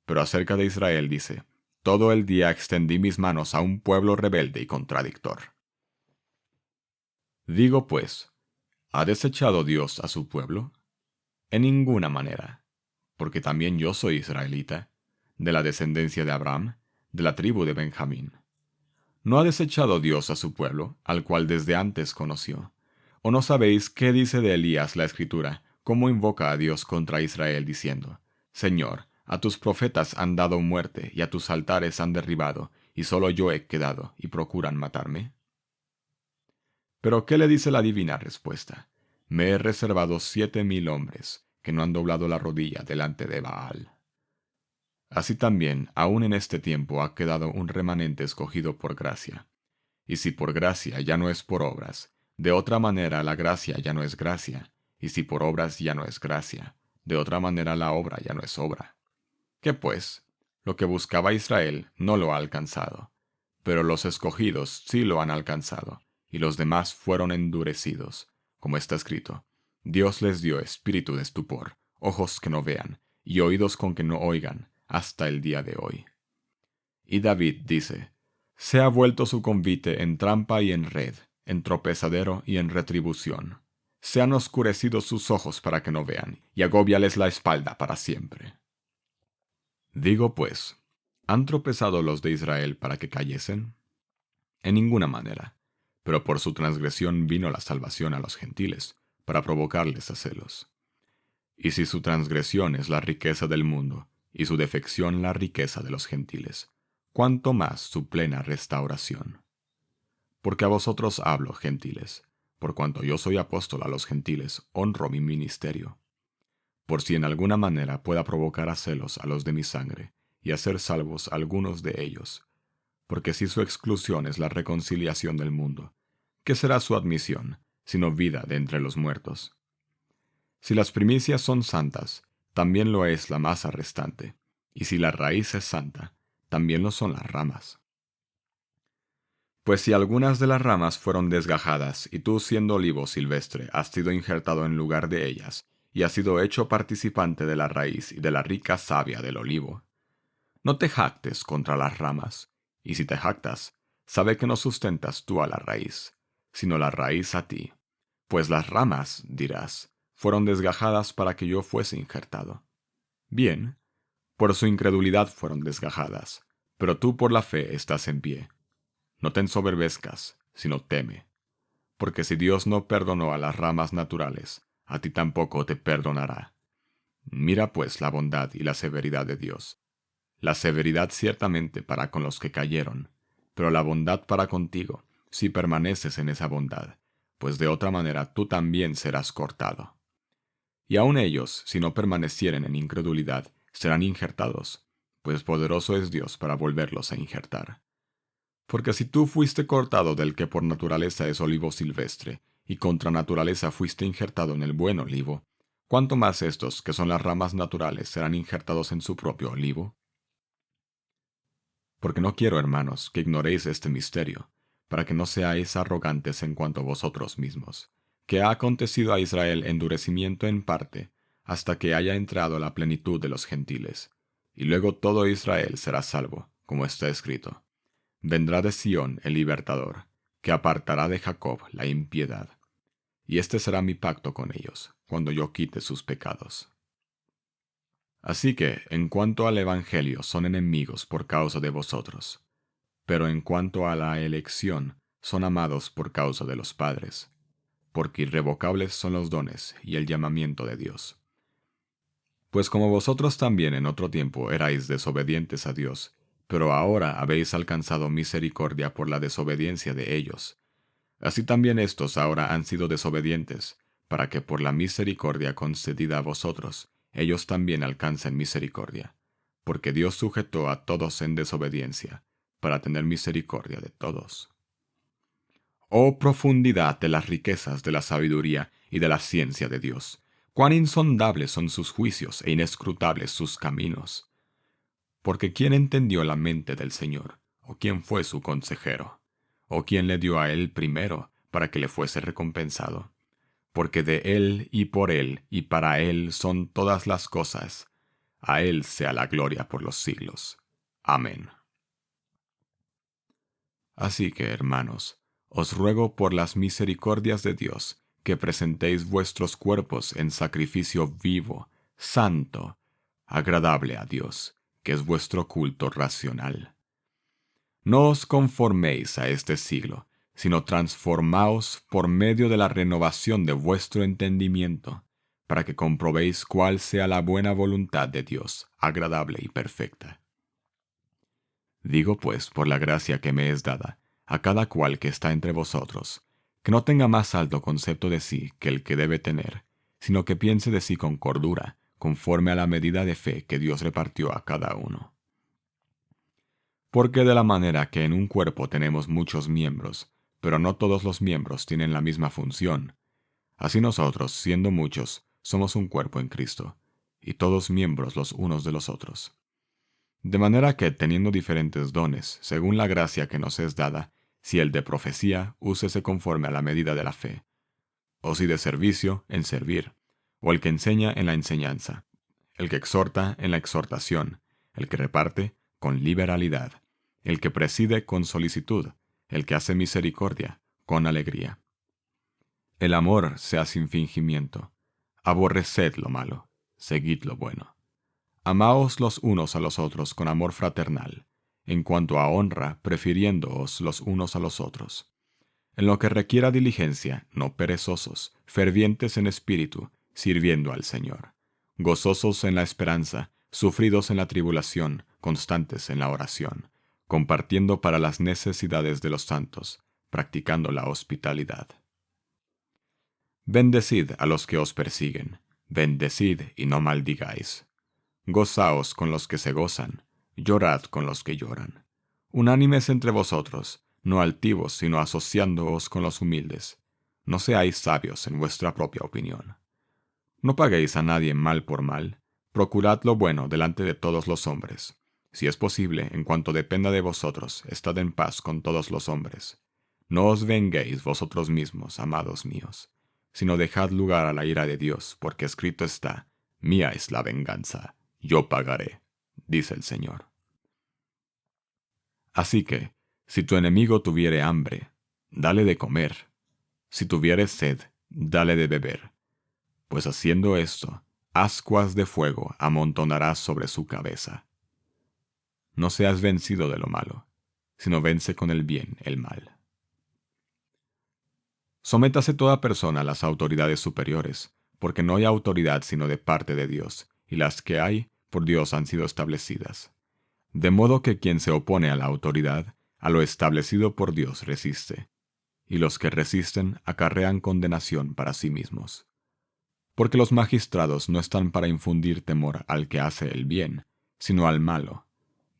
Pero acerca de Israel dice: todo el día extendí mis manos a un pueblo rebelde y contradictor. Digo pues, ¿ha desechado Dios a su pueblo? En ninguna manera, porque también yo soy israelita, de la descendencia de Abraham, de la tribu de Benjamín. ¿No ha desechado Dios a su pueblo, al cual desde antes conoció? ¿O no sabéis qué dice de Elías la Escritura, cómo invoca a Dios contra Israel diciendo: Señor, a tus profetas han dado muerte, y a tus altares han derribado, y solo yo he quedado, y procuran matarme? Pero ¿qué le dice la divina respuesta? Me he reservado 7,000 hombres, que no han doblado la rodilla delante de Baal. Así también, aún en este tiempo ha quedado un remanente escogido por gracia. Y si por gracia ya no es por obras, de otra manera la gracia ya no es gracia, y si por obras ya no es gracia, de otra manera la obra ya no es obra. ¿Qué pues? Lo que buscaba Israel no lo ha alcanzado, pero los escogidos sí lo han alcanzado, y los demás fueron endurecidos, como está escrito: Dios les dio espíritu de estupor, ojos que no vean, y oídos con que no oigan, hasta el día de hoy. Y David dice: se ha vuelto su convite en trampa y en red, en tropezadero y en retribución. Se han oscurecido sus ojos para que no vean, y agóbiales la espalda para siempre. Digo pues, ¿han tropezado los de Israel para que cayesen? En ninguna manera, pero por su transgresión vino la salvación a los gentiles, para provocarles a celos. Y si su transgresión es la riqueza del mundo, y su defección la riqueza de los gentiles, cuánto más su plena restauración. Porque a vosotros hablo, gentiles, por cuanto yo soy apóstol a los gentiles, honro mi ministerio, por si en alguna manera pueda provocar a celos a los de mi sangre, y hacer salvos algunos de ellos. Porque si su exclusión es la reconciliación del mundo, ¿qué será su admisión, sino vida de entre los muertos? Si las primicias son santas, también lo es la masa restante, y si la raíz es santa, también lo son las ramas. Pues si algunas de las ramas fueron desgajadas, y tú siendo olivo silvestre has sido injertado en lugar de ellas, y has sido hecho participante de la raíz y de la rica savia del olivo, no te jactes contra las ramas, y si te jactas, sabe que no sustentas tú a la raíz, sino la raíz a ti. Pues las ramas, dirás, fueron desgajadas para que yo fuese injertado. Bien, por su incredulidad fueron desgajadas, pero tú por la fe estás en pie. No te ensoberbezcas, sino teme, porque si Dios no perdonó a las ramas naturales, a ti tampoco te perdonará. Mira pues la bondad y la severidad de Dios. La severidad ciertamente para con los que cayeron, pero la bondad para contigo, si permaneces en esa bondad, pues de otra manera tú también serás cortado. Y aun ellos, si no permanecieren en incredulidad, serán injertados, pues poderoso es Dios para volverlos a injertar. Porque si tú fuiste cortado del que por naturaleza es olivo silvestre, y contra naturaleza fuiste injertado en el buen olivo, ¿cuánto más estos, que son las ramas naturales, serán injertados en su propio olivo? Porque no quiero, hermanos, que ignoréis este misterio, para que no seáis arrogantes en cuanto a vosotros mismos, que ha acontecido a Israel endurecimiento en parte, hasta que haya entrado la plenitud de los gentiles, y luego todo Israel será salvo, como está escrito. Vendrá de Sión el libertador, que apartará de Jacob la impiedad. Y este será mi pacto con ellos, cuando yo quite sus pecados. Así que, en cuanto al Evangelio, son enemigos por causa de vosotros, pero en cuanto a la elección, son amados por causa de los padres, porque irrevocables son los dones y el llamamiento de Dios. Pues como vosotros también en otro tiempo erais desobedientes a Dios, pero ahora habéis alcanzado misericordia por la desobediencia de ellos, así también estos ahora han sido desobedientes, para que por la misericordia concedida a vosotros, ellos también alcancen misericordia, porque Dios sujetó a todos en desobediencia, para tener misericordia de todos. Oh profundidad de las riquezas de la sabiduría y de la ciencia de Dios, cuán insondables son sus juicios e inescrutables sus caminos. Porque ¿quién entendió la mente del Señor? ¿O quién fue su consejero? ¿O quién le dio a él primero para que le fuese recompensado? Porque de él y por él y para él son todas las cosas. A él sea la gloria por los siglos. Amén. Así que, hermanos, os ruego por las misericordias de Dios, que presentéis vuestros cuerpos en sacrificio vivo, santo, agradable a Dios, que es vuestro culto racional. No os conforméis a este siglo, sino transformaos por medio de la renovación de vuestro entendimiento, para que comprobéis cuál sea la buena voluntad de Dios, agradable y perfecta. Digo pues, por la gracia que me es dada, a cada cual que está entre vosotros, que no tenga más alto concepto de sí que el que debe tener, sino que piense de sí con cordura, conforme a la medida de fe que Dios repartió a cada uno. Porque de la manera que en un cuerpo tenemos muchos miembros, pero no todos los miembros tienen la misma función, así nosotros, siendo muchos, somos un cuerpo en Cristo, y todos miembros los unos de los otros. De manera que, teniendo diferentes dones, según la gracia que nos es dada, si el de profecía, úsese conforme a la medida de la fe, o si de servicio, en servir, o el que enseña en la enseñanza, el que exhorta en la exhortación, el que reparte con liberalidad, el que preside con solicitud, el que hace misericordia con alegría. El amor sea sin fingimiento. Aborreced lo malo, seguid lo bueno. Amaos los unos a los otros con amor fraternal, en cuanto a honra, prefiriéndoos los unos a los otros. En lo que requiera diligencia, no perezosos, fervientes en espíritu, sirviendo al Señor. Gozosos en la esperanza, sufridos en la tribulación, constantes en la oración, compartiendo para las necesidades de los santos, practicando la hospitalidad. Bendecid a los que os persiguen, bendecid y no maldigáis. Gozaos con los que se gozan, llorad con los que lloran. Unánimes entre vosotros, no altivos, sino asociándoos con los humildes. No seáis sabios en vuestra propia opinión. No paguéis a nadie mal por mal, procurad lo bueno delante de todos los hombres. Si es posible, en cuanto dependa de vosotros, estad en paz con todos los hombres. No os venguéis vosotros mismos, amados míos, sino dejad lugar a la ira de Dios, porque escrito está, mía es la venganza, yo pagaré, dice el Señor. Así que, si tu enemigo tuviere hambre, dale de comer. Si tuviere sed, dale de beber. Pues haciendo esto, ascuas de fuego amontonarás sobre su cabeza. No seas vencido de lo malo, sino vence con el bien el mal. Sométase toda persona a las autoridades superiores, porque no hay autoridad sino de parte de Dios, y las que hay, por Dios han sido establecidas. De modo que quien se opone a la autoridad, a lo establecido por Dios resiste, y los que resisten acarrean condenación para sí mismos. Porque los magistrados no están para infundir temor al que hace el bien, sino al malo.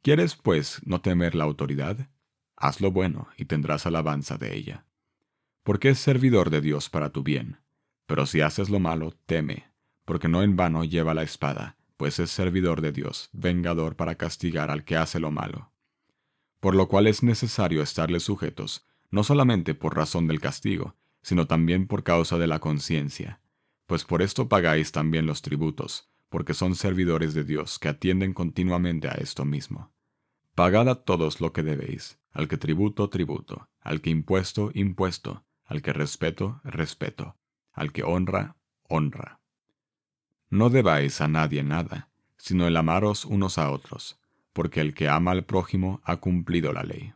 ¿Quieres, pues, no temer la autoridad? Haz lo bueno y tendrás alabanza de ella. Porque es servidor de Dios para tu bien. Pero si haces lo malo, teme, porque no en vano lleva la espada, pues es servidor de Dios, vengador para castigar al que hace lo malo. Por lo cual es necesario estarle sujetos, no solamente por razón del castigo, sino también por causa de la conciencia. Pues por esto pagáis también los tributos, porque son servidores de Dios que atienden continuamente a esto mismo. Pagad a todos lo que debéis, al que tributo, tributo, al que impuesto, impuesto, al que respeto, respeto, al que honra, honra. No debáis a nadie nada, sino el amaros unos a otros, porque el que ama al prójimo ha cumplido la ley.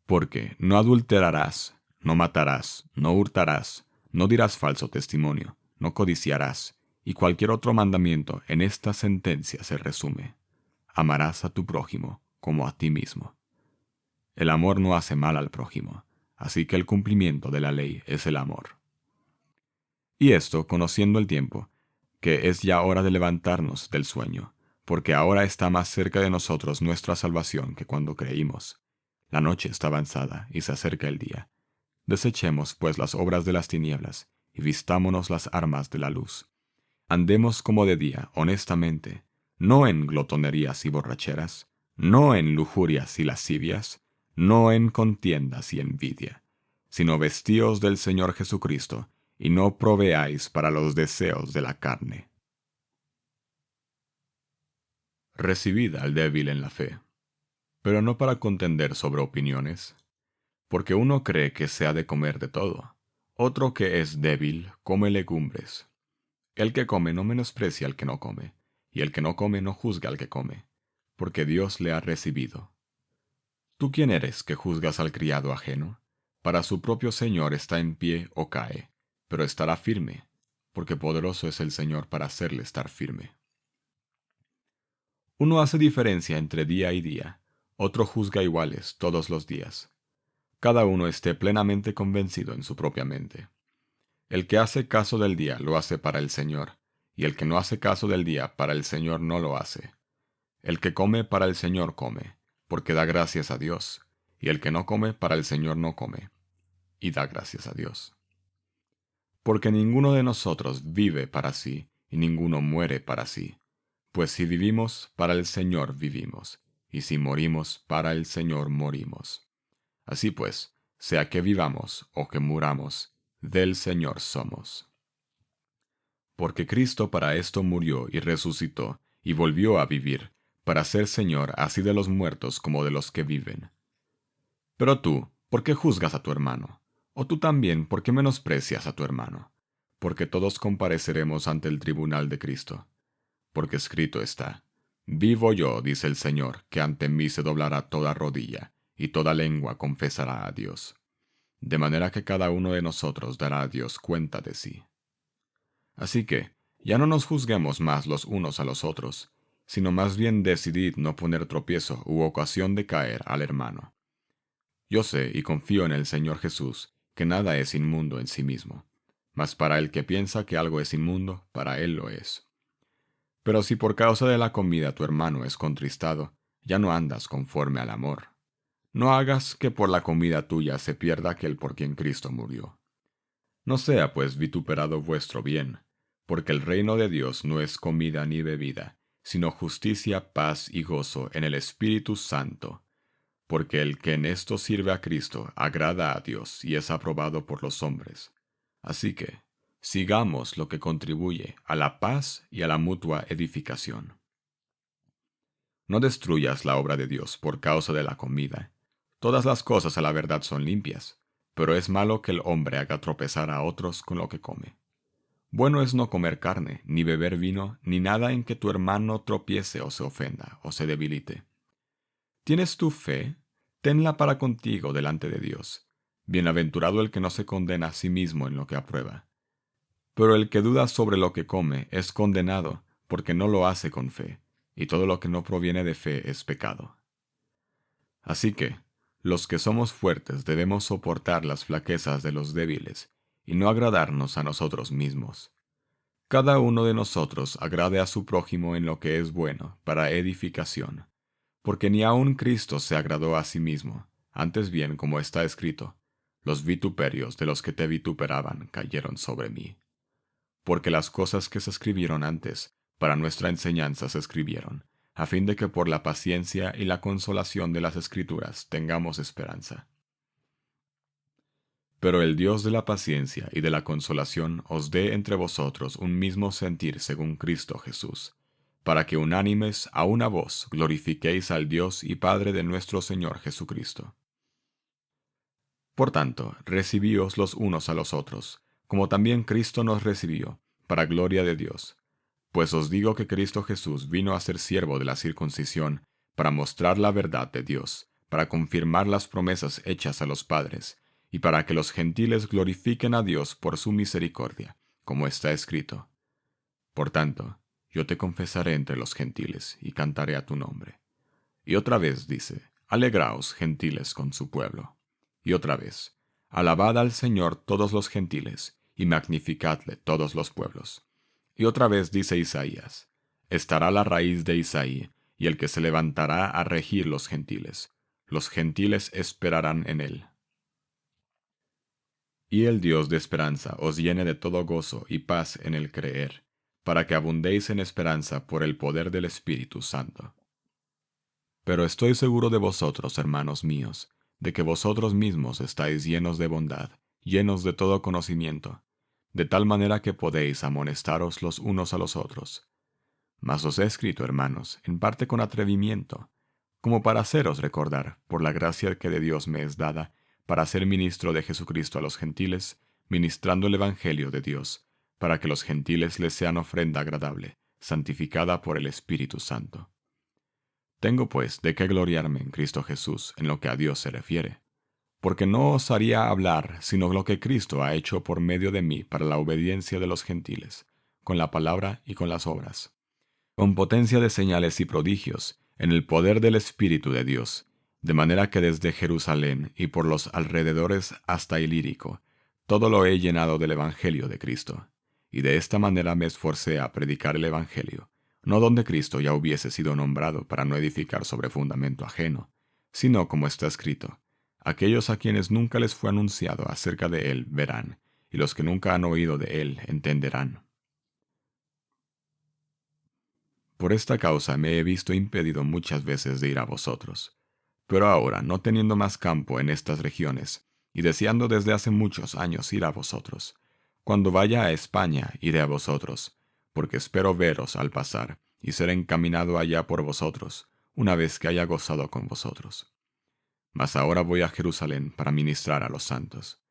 Porque no adulterarás, no matarás, no hurtarás, no dirás falso testimonio, no codiciarás, y cualquier otro mandamiento en esta sentencia se resume. Amarás a tu prójimo como a ti mismo. El amor no hace mal al prójimo, así que el cumplimiento de la ley es el amor. Y esto, conociendo el tiempo, que es ya hora de levantarnos del sueño, porque ahora está más cerca de nosotros nuestra salvación que cuando creímos. La noche está avanzada y se acerca el día. Desechemos, pues, las obras de las tinieblas, y vistámonos las armas de la luz. Andemos como de día, honestamente, no en glotonerías y borracheras, no en lujurias y lascivias, no en contiendas y envidia, sino vestíos del Señor Jesucristo, y no proveáis para los deseos de la carne. Recibid al débil en la fe, pero no para contender sobre opiniones, porque uno cree que se ha de comer de todo, otro que es débil come legumbres. El que come no menosprecia al que no come, y el que no come no juzga al que come, porque Dios le ha recibido. ¿Tú quién eres que juzgas al criado ajeno? Para su propio Señor está en pie o cae, pero estará firme, porque poderoso es el Señor para hacerle estar firme. Uno hace diferencia entre día y día, otro juzga iguales todos los días. Cada uno esté plenamente convencido en su propia mente. El que hace caso del día lo hace para el Señor, y el que no hace caso del día para el Señor no lo hace. El que come para el Señor come, porque da gracias a Dios, y el que no come para el Señor no come, y da gracias a Dios. Porque ninguno de nosotros vive para sí, y ninguno muere para sí. Pues si vivimos, para el Señor vivimos, y si morimos, para el Señor morimos. Así pues, sea que vivamos o que muramos, del Señor somos. Porque Cristo para esto murió y resucitó, y volvió a vivir, para ser Señor así de los muertos como de los que viven. Pero tú, ¿por qué juzgas a tu hermano? O tú también, ¿por qué menosprecias a tu hermano? Porque todos compareceremos ante el tribunal de Cristo. Porque escrito está, vivo yo, dice el Señor, que ante mí se doblará toda rodilla, y toda lengua confesará a Dios. De manera que cada uno de nosotros dará a Dios cuenta de sí. Así que, ya no nos juzguemos más los unos a los otros, sino más bien decidid no poner tropiezo u ocasión de caer al hermano. Yo sé y confío en el Señor Jesús, que nada es inmundo en sí mismo, mas para el que piensa que algo es inmundo, para él lo es. Pero si por causa de la comida tu hermano es contristado, ya no andas conforme al amor. No hagas que por la comida tuya se pierda aquel por quien Cristo murió. No sea pues vituperado vuestro bien, porque el reino de Dios no es comida ni bebida, sino justicia, paz y gozo en el Espíritu Santo, porque el que en esto sirve a Cristo agrada a Dios y es aprobado por los hombres. Así que, sigamos lo que contribuye a la paz y a la mutua edificación. No destruyas la obra de Dios por causa de la comida. Todas las cosas a la verdad son limpias, pero es malo que el hombre haga tropezar a otros con lo que come. Bueno es no comer carne, ni beber vino, ni nada en que tu hermano tropiece o se ofenda, o se debilite. ¿Tienes tu fe? Tenla para contigo delante de Dios. Bienaventurado el que no se condena a sí mismo en lo que aprueba. Pero el que duda sobre lo que come es condenado, porque no lo hace con fe, y todo lo que no proviene de fe es pecado. Así que, los que somos fuertes debemos soportar las flaquezas de los débiles, y no agradarnos a nosotros mismos. Cada uno de nosotros agrade a su prójimo en lo que es bueno, para edificación. Porque ni aun Cristo se agradó a sí mismo, antes bien, como está escrito, los vituperios de los que te vituperaban cayeron sobre mí. Porque las cosas que se escribieron antes, para nuestra enseñanza se escribieron, a fin de que por la paciencia y la consolación de las Escrituras tengamos esperanza. Pero el Dios de la paciencia y de la consolación os dé entre vosotros un mismo sentir según Cristo Jesús, para que unánimes a una voz glorifiquéis al Dios y Padre de nuestro Señor Jesucristo. Por tanto, recibíos los unos a los otros, como también Cristo nos recibió, para gloria de Dios. Pues os digo que Cristo Jesús vino a ser siervo de la circuncisión, para mostrar la verdad de Dios, para confirmar las promesas hechas a los padres, y para que los gentiles glorifiquen a Dios por su misericordia, como está escrito. Por tanto, yo te confesaré entre los gentiles, y cantaré a tu nombre. Y otra vez dice, alegraos, gentiles, con su pueblo. Y otra vez, alabad al Señor todos los gentiles, y magnificadle todos los pueblos. Y otra vez dice Isaías, estará la raíz de Isaí, y el que se levantará a regir los gentiles. Los gentiles esperarán en él. Y el Dios de esperanza os llene de todo gozo y paz en el creer, para que abundéis en esperanza por el poder del Espíritu Santo. Pero estoy seguro de vosotros, hermanos míos, de que vosotros mismos estáis llenos de bondad, llenos de todo conocimiento, de tal manera que podéis amonestaros los unos a los otros. Mas os he escrito, hermanos, en parte con atrevimiento, como para haceros recordar, por la gracia que de Dios me es dada, para ser ministro de Jesucristo a los gentiles, ministrando el Evangelio de Dios, para que los gentiles les sean ofrenda agradable, santificada por el Espíritu Santo. Tengo pues de qué gloriarme en Cristo Jesús en lo que a Dios se refiere, porque no osaría hablar sino lo que Cristo ha hecho por medio de mí para la obediencia de los gentiles, con la palabra y con las obras, con potencia de señales y prodigios, en el poder del Espíritu de Dios, de manera que desde Jerusalén y por los alrededores hasta Ilírico, todo lo he llenado del Evangelio de Cristo, y de esta manera me esforcé a predicar el Evangelio, no donde Cristo ya hubiese sido nombrado para no edificar sobre fundamento ajeno, sino como está escrito, aquellos a quienes nunca les fue anunciado acerca de él verán, y los que nunca han oído de él entenderán. Por esta causa me he visto impedido muchas veces de ir a vosotros. Pero ahora, no teniendo más campo en estas regiones, y deseando desde hace muchos años ir a vosotros, cuando vaya a España iré a vosotros, porque espero veros al pasar, y ser encaminado allá por vosotros, una vez que haya gozado con vosotros. Mas ahora voy a Jerusalén para ministrar a los santos,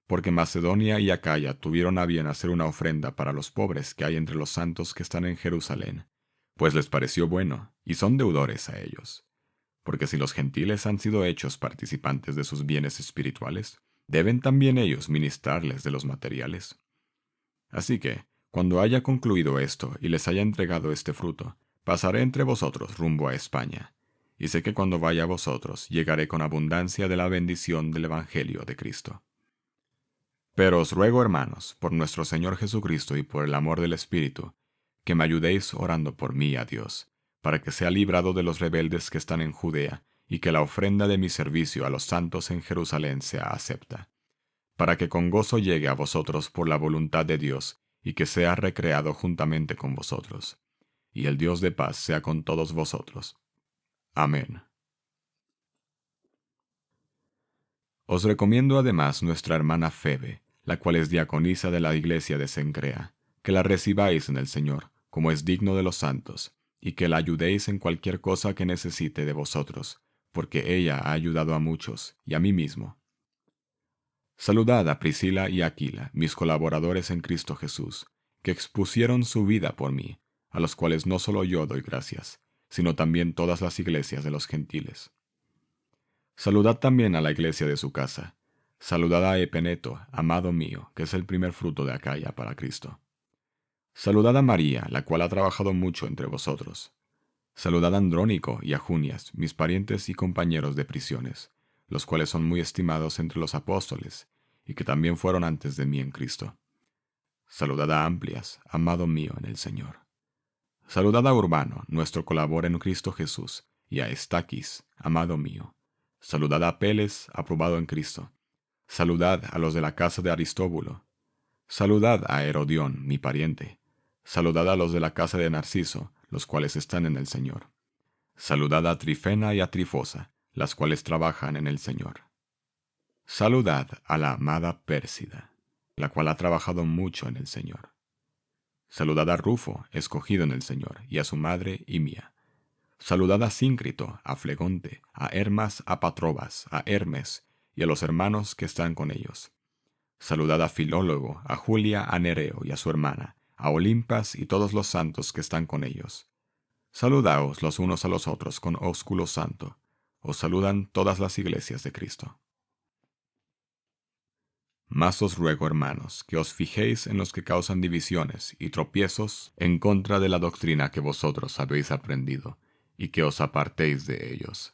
porque Macedonia y Acaya tuvieron a bien hacer una ofrenda para los pobres que hay entre los santos que están en Jerusalén, pues les pareció bueno, y son deudores a ellos. Porque si los gentiles han sido hechos participantes de sus bienes espirituales, deben también ellos ministrarles de los materiales. Así que, cuando haya concluido esto y les haya entregado este fruto, pasaré entre vosotros rumbo a España, y sé que cuando vaya a vosotros llegaré con abundancia de la bendición del Evangelio de Cristo. Pero os ruego, hermanos, por nuestro Señor Jesucristo y por el amor del Espíritu, que me ayudéis orando por mí a Dios, para que sea librado de los rebeldes que están en Judea, y que la ofrenda de mi servicio a los santos en Jerusalén sea acepta, para que con gozo llegue a vosotros por la voluntad de Dios, y que sea recreado juntamente con vosotros. y el Dios de paz sea con todos vosotros. Amén. Os recomiendo además nuestra hermana Febe, la cual es diaconisa de la iglesia de Cencrea, que la recibáis en el Señor, como es digno de los santos, y que la ayudéis en cualquier cosa que necesite de vosotros, porque ella ha ayudado a muchos, y a mí mismo. Saludad a Priscila y Aquila, mis colaboradores en Cristo Jesús, que expusieron su vida por mí, a los cuales no solo yo doy gracias, sino también todas las iglesias de los gentiles. Saludad también a la iglesia de su casa. Saludad a Epeneto, amado mío, que es el primer fruto de Acaya para Cristo. Saludad a María, la cual ha trabajado mucho entre vosotros. Saludad a Andrónico y a Junias, mis parientes y compañeros de prisiones, los cuales son muy estimados entre los apóstoles, y que también fueron antes de mí en Cristo. Saludad a Amplias, amado mío en el Señor. Saludad a Urbano, nuestro colaborador en Cristo Jesús, y a Estaquis, amado mío. Saludad a Apeles, aprobado en Cristo. Saludad a los de la casa de Aristóbulo. Saludad a Herodión, mi pariente. Saludad a los de la casa de Narciso, los cuales están en el Señor. Saludad a Trifena y a Trifosa, las cuales trabajan en el Señor. Saludad a la amada Pérsida, la cual ha trabajado mucho en el Señor. Saludad a Rufo, escogido en el Señor, y a su madre y mía. Saludad a Síncrito, a Flegonte, a Hermas, a Patrobas, a Hermes, y a los hermanos que están con ellos. Saludad a Filólogo, a Julia, a Nereo y a su hermana, a Olimpas y todos los santos que están con ellos. Saludaos los unos a los otros con ósculo santo. Os saludan todas las iglesias de Cristo. Mas os ruego, hermanos, que os fijéis en los que causan divisiones y tropiezos en contra de la doctrina que vosotros habéis aprendido, y que os apartéis de ellos.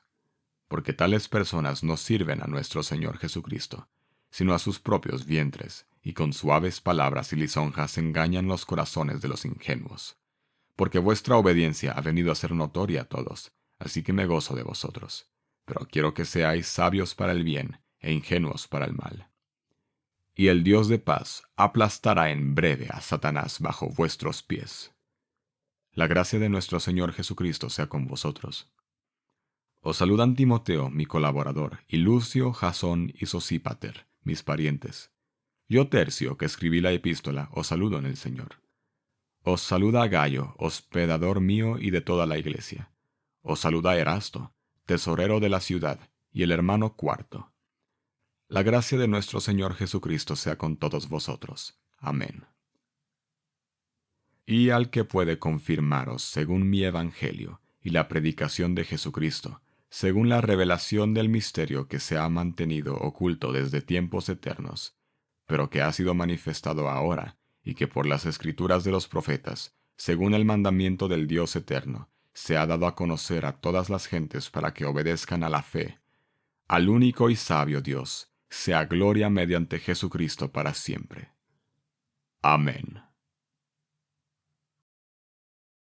Porque tales personas no sirven a nuestro Señor Jesucristo, sino a sus propios vientres, y con suaves palabras y lisonjas engañan los corazones de los ingenuos. Porque vuestra obediencia ha venido a ser notoria a todos, así que me gozo de vosotros. Pero quiero que seáis sabios para el bien e ingenuos para el mal. Y el Dios de paz aplastará en breve a Satanás bajo vuestros pies. La gracia de nuestro Señor Jesucristo sea con vosotros. Os saludan Timoteo, mi colaborador, y Lucio, Jasón y Sosípater, mis parientes. Yo, Tercio, que escribí la epístola, os saludo en el Señor. Os saluda Gayo, hospedador mío y de toda la iglesia. Os saluda Erasto, tesorero de la ciudad, y el hermano Cuarto. La gracia de nuestro Señor Jesucristo sea con todos vosotros. Amén. Y al que puede confirmaros según mi evangelio y la predicación de Jesucristo, según la revelación del misterio que se ha mantenido oculto desde tiempos eternos, pero que ha sido manifestado ahora, y que por las escrituras de los profetas, según el mandamiento del Dios eterno, se ha dado a conocer a todas las gentes para que obedezcan a la fe. Al único y sabio Dios, sea gloria mediante Jesucristo para siempre. Amén.